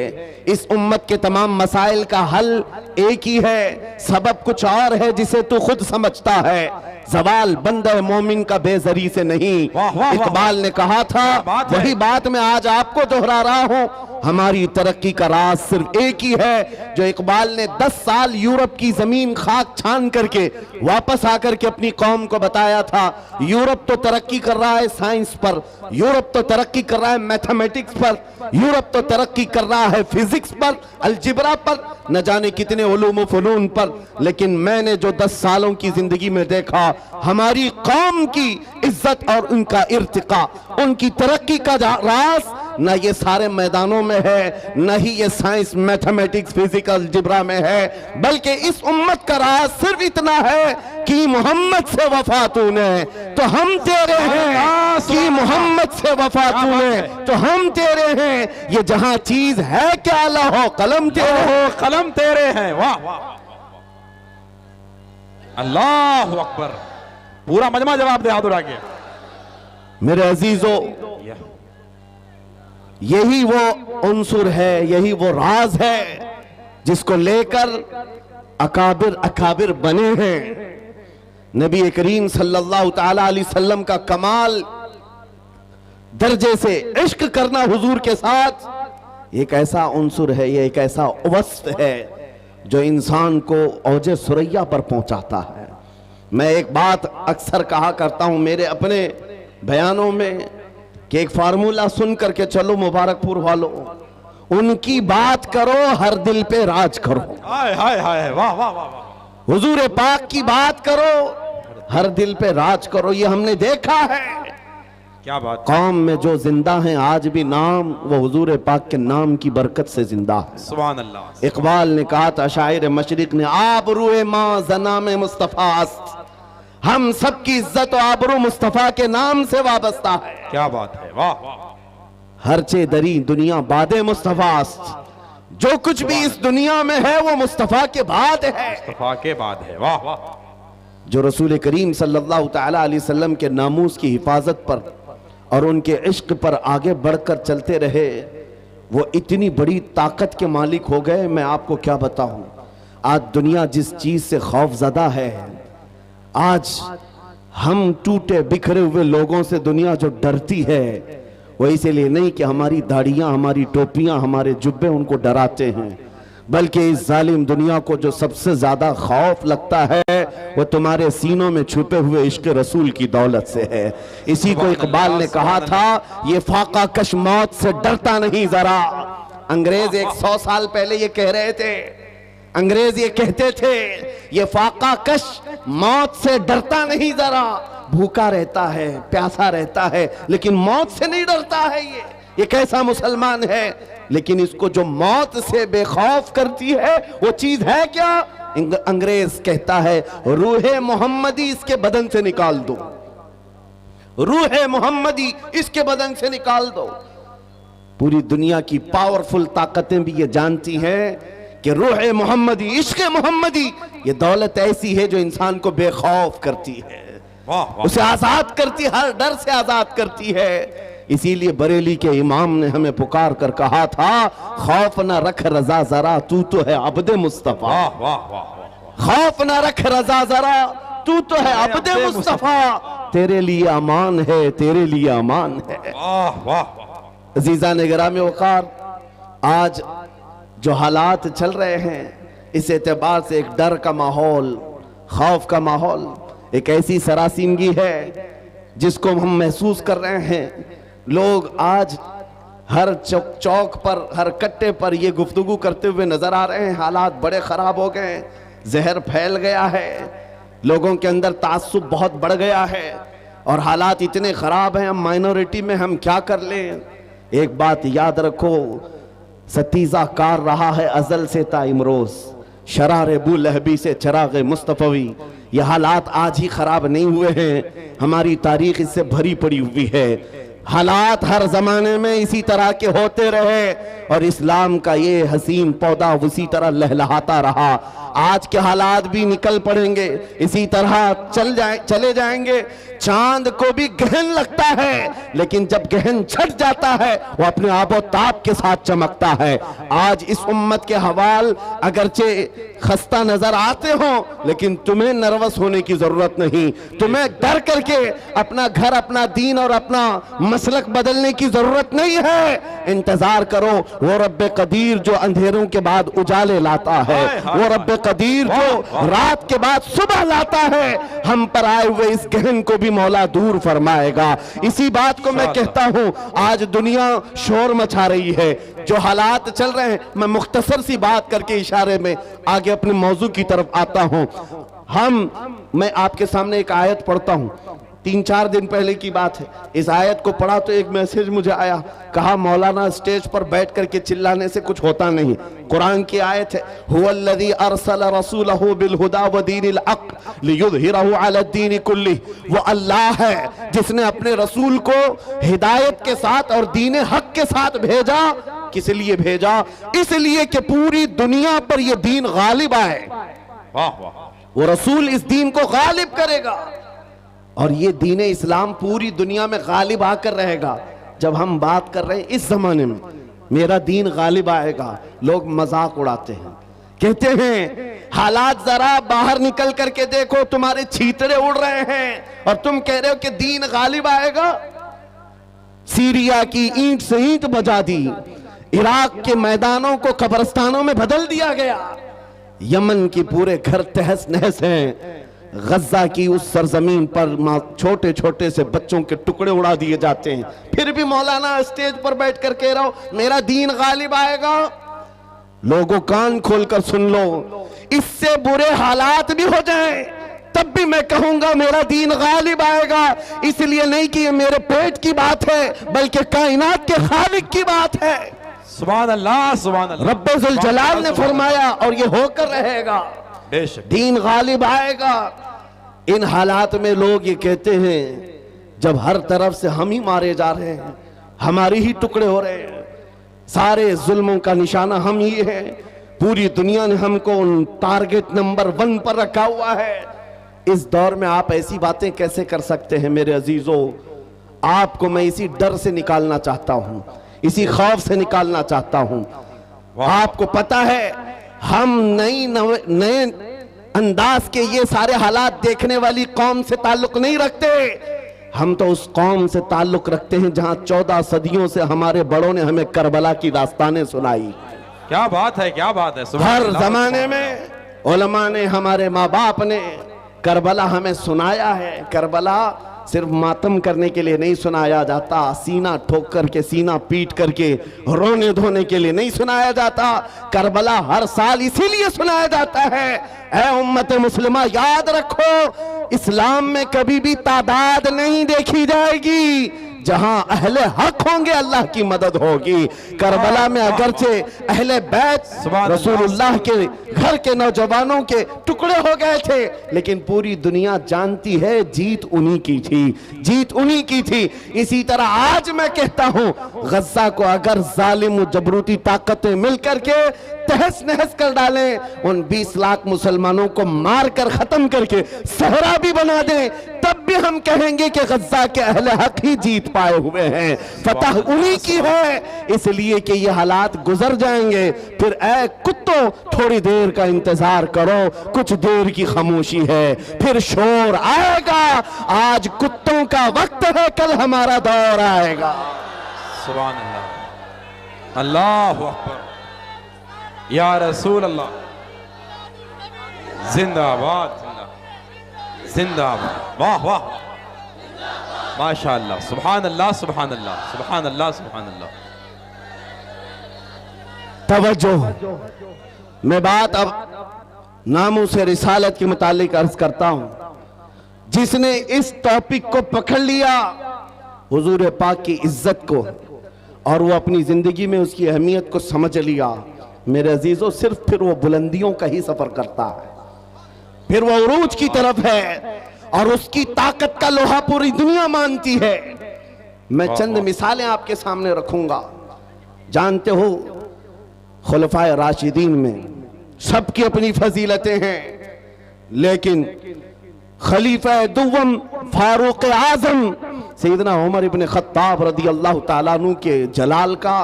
इस उम्मत के तमाम मसाइल का हल एक ही है, सबब कुछ और है जिसे तू खुद समझता है, जवाल बंदे मोमिन का बेजरी से नहीं।
वाह, वाह,
इकबाल ने कहा था, वही बात मैं आज आपको दोहरा रहा हूं। हमारी तरक्की का राज सिर्फ एक ही है, जो इकबाल ने 10 साल यूरोप की जमीन खाक छान करके वापस आकर के अपनी कौम को बताया था। यूरोप तो तरक्की कर रहा है साइंस पर, यूरोप तो तरक्की कर रहा है मैथमेटिक्स पर, यूरोप तो तरक्की कर रहा है फिजिक्स पर, अलजिब्रा पर, न जाने कितने उलूम फनून पर, लेकिन मैंने जो 10 सालों की जिंदगी में देखा, हमारी कौम की इज्जत और उनका इर्तिका, उनकी तरक्की का राज न ये सारे मैदानों में है, न ही ये साइंस मैथमेटिक्स फिजिक्स अलजिब्रा में है, बल्कि इस उम्मत का राज सिर्फ इतना है कि मोहम्मद से वफा तूने तो हम तेरे हैं, कि मोहम्मद से वफा तूने तो हम तेरे हैं। ये जहां चीज है क्या लौह कलम तेरे हो,
कलम तेरे हैं। वाह वाह, अल्लाह अकबर। पूरा मजमा जवाब दे हाथ उठा के।
मेरे अजीजों, यही वो उन्सुर है, यही वो राज है जिसको लेकर अकाबिर अकाबिर बने हैं। नबी करीम सल्लल्लाहु ताला अलैहि वसल्लम का कमाल दर्जे से इश्क करना हुजूर के साथ एक ऐसा उन्सुर है, ये एक ऐसा वस्फ है जो इंसान को औजे सुरैया पर पहुंचाता है। मैं एक बात अक्सर कहा करता हूं मेरे अपने बयानों में कि एक फार्मूला सुन करके चलो मुबारकपुर वालों, उनकी बात करो हर दिल पे राज करो।
हाय हाय हाय, वाह वाह वाह वाह।
हुजूर पाक की बात करो हर दिल पे राज करो। ये हमने देखा है,
क्या बात।
कौम में जो जिंदा हैं आज भी नाम वो हुजूर पाक के नाम की बरकत से जिंदा है।
सुभान अल्लाह।
इकबाल ने कहा था, शायर मशरिक ने, आबरूए माँ जना में मुस्तफा अस्त, हम सबकी इज्जत और आबरू मुस्तफा के नाम से वाबस्ता है।
क्या बात है, वाह वाह।
हरचे दरी दुनिया बादे मुस्तफा अस्त, जो कुछ भी इस दुनिया में है वो मुस्तफा के बाद है,
मुस्तफा के बाद है। वाह वाह।
जो रसूल करीम सल्लल्लाहु ताला अलैहि वसल्लम के नामूस की हिफाजत पर और उनके इश्क पर आगे बढ़कर चलते रहे, वो इतनी बड़ी ताकत के मालिक हो गए, मैं आपको क्या बताऊं। आज दुनिया जिस चीज से खौफजदा है, आज हम टूटे बिखरे हुए लोगों से दुनिया जो डरती है, वो इसीलिए नहीं कि हमारी दाढ़ियां, हमारी टोपियां, हमारे जुब्बे उनको डराते हैं, बल्कि इस जालिम दुनिया को जो सबसे ज्यादा खौफ लगता है वो तुम्हारे सीनों में छुपे हुए इश्क रसूल की दौलत से है। इसी को इकबाल ने कहा था, ये फाका कश मौत से डरता नहीं जरा। अंग्रेज 100 साल पहले ये कह रहे थे, अंग्रेज ये कहते थे, ये फाका कश मौत से डरता नहीं जरा, भूखा रहता है, प्यासा रहता है, लेकिन मौत से नहीं डरता है। ये कैसा मुसलमान है, लेकिन इसको जो मौत से बेखौफ करती है वो चीज है क्या? अंग्रेज कहता है, रूहे मोहम्मदी इसके बदन से निकाल दो, रूहे मोहम्मदी इसके बदन से निकाल दो। पूरी दुनिया की पावरफुल ताकतें भी ये जानती हैं कि रूहे मोहम्मदी, इश्क मोहम्मदी, ये दौलत ऐसी है जो इंसान को बेखौफ करती है, उसे आजाद करती है, हर डर से आजाद करती है। इसीलिए बरेली के इमाम ने हमें पुकार कर कहा था, खौफ न रख रजा जरा, तू तो है अब्दे मुस्तफा। खौफ न रख रजा जरा, तू तो है अब्दे मुस्तफा, तेरे लिए अमान है, तेरे लिए अमान है। अजीजा ने गिरामी वकार, आज जो हालात चल रहे हैं, इस एतबार से एक डर का माहौल, खौफ का माहौल, एक ऐसी सरासीमगी है जिसको हम महसूस कर रहे हैं। लोग आज हर चौक पर, हर कट्टे पर ये गुफ्तगू करते हुए नजर आ रहे हैं, हालात बड़े खराब हो गए, जहर फैल गया है, लोगों के अंदर तासुब बहुत बढ़ गया है और हालात इतने खराब हैं, हम माइनॉरिटी में हम क्या कर लें। एक बात याद रखो, सतीजा कार रहा है अजल से ता इमरोज, शरार बू लहबी से चराग मुस्तफवी। ये हालात आज ही खराब नहीं हुए हैं, हमारी तारीख इससे भरी पड़ी हुई है। हालात हर जमाने में इसी तरह के होते रहे और इस्लाम का ये हसीन पौधा उसी तरह लहलहाता रहा। आज के हालात भी निकल पड़ेंगे, इसी तरह चले जाएंगे। चांद को भी गहन लगता है, लेकिन जब गहन छट जाता है वो अपने आबो ताप के साथ चमकता है। आज इस उम्मत के हवाल अगरचे खस्ता नजर आते हो, लेकिन तुम्हें नर्वस होने की जरूरत नहीं। तुम्हें डर करके अपना घर, अपना दीन और अपना मसलक बदलने की जरूरत नहीं है। इंतजार करो, वो रब्बे कदीर जो अंधेरों के बाद उजाले लाता है, वो रब्बे कदीर जो रात के बाद सुबह लाता है, हम पर आए हुए इस गहन को भी मौला दूर फरमाएगा। इसी बात को मैं कहता हूं, आज दुनिया शोर मचा रही है, जो हालात चल रहे हैं, मैं मुख्तसर सी बात करके इशारे में आगे अपने मौजू की तरफ आता हूं। मैं आपके सामने एक आयत पढ़ता हूं, 3-4 दिन पहले की बात है। इस आयत को पढ़ा तो एक मैसेज मुझे आया, कहा मौलाना स्टेज पर बैठ करके चिल्लाने से कुछ होता नहीं। कुरान की आयत है, हुवल्लज़ी अरसल रसूलहु बिल हुदा व दीनिल हक़ लियुज़हिरहु अला दीन कुल्ली। वो अल्लाह है जिसने अपने रसूल को हिदायत के साथ और दीन हक के साथ भेजा। किस लिए भेजा? इसलिए कि पूरी दुनिया पर यह दीन गालिब आए।
वाह वाह,
वो रसूल इस दीन को गालिब करेगा और ये दीन इस्लाम पूरी दुनिया में गालिब आकर रहेगा। जब हम बात कर रहे हैं इस जमाने में मेरा दीन गालिब आएगा, लोग मजाक उड़ाते हैं, कहते हैं हालात जरा बाहर निकल करके देखो, तुम्हारे छींतरे उड़ रहे हैं और तुम कह रहे हो कि दीन गालिब आएगा। सीरिया की ईंट से ईंट बजा दी, इराक के मैदानों को कब्रिस्तानों में बदल दिया गया, यमन की पूरे घर तहस नहस हैं, गज्जा की उस सरजमीन पर छोटे छोटे से बच्चों के टुकड़े उड़ा दिए जाते हैं, फिर भी मौलाना स्टेज पर बैठकर कह रहा हो मेरा दीन गालिब आएगा। लोगों कान खोलकर सुन लो, इससे बुरे हालात भी हो जाएं तब भी मैं कहूंगा मेरा दीन गालिब आएगा। इसलिए नहीं कि ये मेरे पेट की बात है, बल्कि कायनात के खालिक की बात है।
सुभान अल्लाह, सुभान अल्लाह।
रब्बे जुल जलाल ने फरमाया और ये होकर रहेगा,
बेशक
दीन गालिब आएगा। इन हालात में लोग ये कहते हैं जब हर तरफ से हम ही मारे जा रहे हैं, हमारे ही टुकड़े हो रहे हैं, सारे जुल्मों का निशाना हम ही है, पूरी दुनिया ने हमको टारगेट नंबर 1 पर रखा हुआ है। इस दौर में आप ऐसी बातें कैसे कर सकते हैं? मेरे अजीजों, आपको मैं इसी डर से निकालना चाहता हूं, इसी खौफ से निकालना चाहता हूं। आपको पता है हम नए अंदाज के ये सारे हालात देखने वाली कौम से ताल्लुक नहीं रखते, हम तो उस कौम से ताल्लुक रखते हैं जहां 14 सदियों से हमारे बड़ों ने हमें करबला की दास्तानें सुनाई।
क्या बात है, क्या बात है।
हर जमाने में उलमा ने, हमारे माँ बाप ने करबला हमें सुनाया है। करबला सिर्फ मातम करने के लिए नहीं सुनाया जाता, सीना ठोक करके, सीना पीट करके रोने धोने के लिए नहीं सुनाया जाता। करबला हर साल इसीलिए सुनाया जाता है, ऐ उम्मत मुस्लिमा याद रखो, इस्लाम में कभी भी तादाद नहीं देखी जाएगी, जहां अहले हक होंगे अल्लाह की मदद होगी। करबला में अगरचे अहले बैत रसूलुल्लाह के घर के नौजवानों के टुकड़े हो गए थे, लेकिन पूरी दुनिया जानती है जीत उन्हीं की थी, जीत उन्हीं की थी। इसी तरह आज मैं कहता हूं, गज्जा को अगर जालिम जबरूती ताकतें मिलकर के तहस नहस कर डालें, उन 20 लाख मुसलमानों को मार कर खत्म करके सहरा भी बना दें, तब भी हम कहेंगे कि गज्जा के अहले हक ही जीत पाए हुए हैं, फतह उन्हीं की है। इसलिए कि ये हालात गुजर जाएंगे, फिर ऐ कुत्तों थोड़ी देर का इंतजार करो, कुछ देर की खामोशी है, फिर शोर आएगा। आज कुत्तों का वक्त है, कल हमारा दौर आएगा।
सुभान अल्लाह, अल्लाहु अकबर, या रसूल अल्लाह, जिंदाबाद जिंदाबाद जिंदाबाद, वाह वाह, माशाअल्लाह, सुभान अल्लाह, सुभान अल्लाह, सुभान अल्लाह, सुभान अल्लाह।
तवज्जो, मैं बात अब नामों से रिसालत के मुतालिक अर्ज करता हूं। जिसने इस टॉपिक को पकड़ लिया, हुजूर पाक की इज्जत को, और वो अपनी जिंदगी में उसकी अहमियत को समझ लिया, मेरे अजीजों, सिर्फ फिर वो बुलंदियों का ही सफर करता है, फिर वो उरूज की तरफ है और उसकी ताकत का लोहा पूरी दुनिया मानती है। मैं चंद मिसालें आपके सामने रखूंगा। जानते हो, खुलफाए राशिदीन में सबकी अपनी फजीलतें हैं, लेकिन खलीफा दुव्वम फारूक आजम सैयदना उमर इब्न खत्ताब रदी अल्लाह ताला अन्हु के जलाल का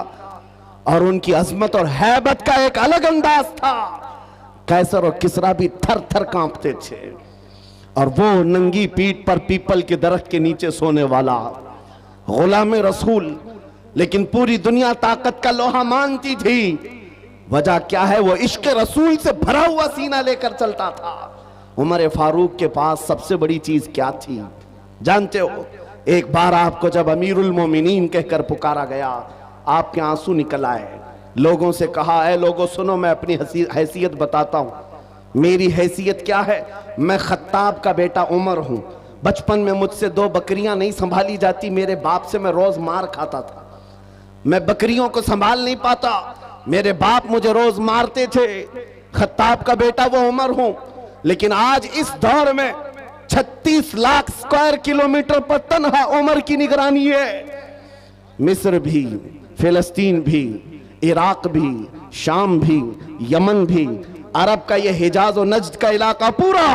और उनकी अजमत और हैबत का एक अलग अंदाज था। कैसर और किसरा भी थर थर कांपते थे, और वो नंगी पीठ पर पीपल के दरख्त के नीचे सोने वाला, गुलाम रसूल, लेकिन पूरी दुनिया ताकत का लोहा मानती थी। वजह क्या है? वो इश्क रसूल से भरा हुआ सीना लेकर चलता था। उमर फारूक के पास सबसे बड़ी चीज क्या थी जानते हो? एक बार आपको जब अमीरुल मोमिनीन कहकर पुकारा गया, आपके आंसू निकल आए। लोगों से कहा, ऐ लोगों सुनो, मैं अपनी हैसियत बताता हूं। मेरी हैसियत क्या है? मैं खत्ताब का बेटा उमर हूं। बचपन में मुझसे 2 बकरियां नहीं संभाली जाती, मेरे बाप से मैं रोज मार खाता था। मैं बकरियों को संभाल नहीं पाता, मेरे बाप मुझे रोज मारते थे। खत्ताब का बेटा वो उमर हूं। लेकिन आज इस दौर में 36 लाख स्क्वायर किलोमीटर पर तन्हा उमर की निगरानी है। मिस्र भी, फिलिस्तीन भी, इराक भी, शाम भी, यमन भी, अरब का यह हिजाज और नज्द का इलाका पूरा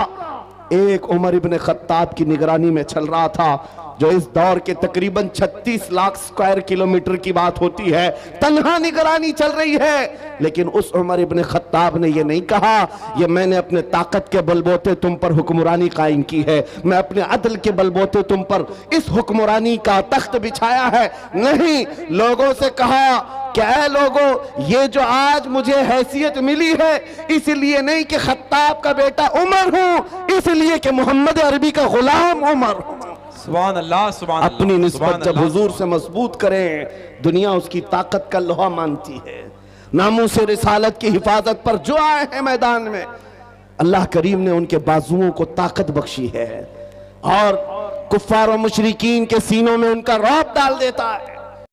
एक उमर इब्ने खत्ताब की निगरानी में चल रहा था। जो इस दौर के तकरीबन 36 लाख स्क्वायर किलोमीटर की बात होती है, तन्हा निगरानी चल रही है। लेकिन उस उमर इब्ने खत्ताब ने यह नहीं कहा, ये मैंने अपने ताकत के बलबोते तुम पर हुक्मरानी कायम की है, मैं अपने अदल के बलबोते तुम पर इस हुक्मरानी का तख्त बिछाया है। नहीं, लोगों से कहा, क्या लोगों, ये जो आज मुझे हैसियत मिली है इसलिए नहीं कि खत्ताब का बेटा उमर हूं, इसलिए कि मोहम्मद अरबी का गुलाम उमर हूं।
सुभान अल्लाह, सुभान अल्लाह।
अपनी निस्बत
सुभान
जब
अल्लाह।
हुजूर से मजबूत करें, दुनिया उसकी ताकत का लोहा मानती है। नामूस रिसालत की हिफाजत पर जो आए हैं मैदान में, अल्लाह करीम ने उनके बाजुओं को ताकत बख्शी है और कुफ्फार और मुशरिकीन के सीनों में उनका रौब डाल देता है।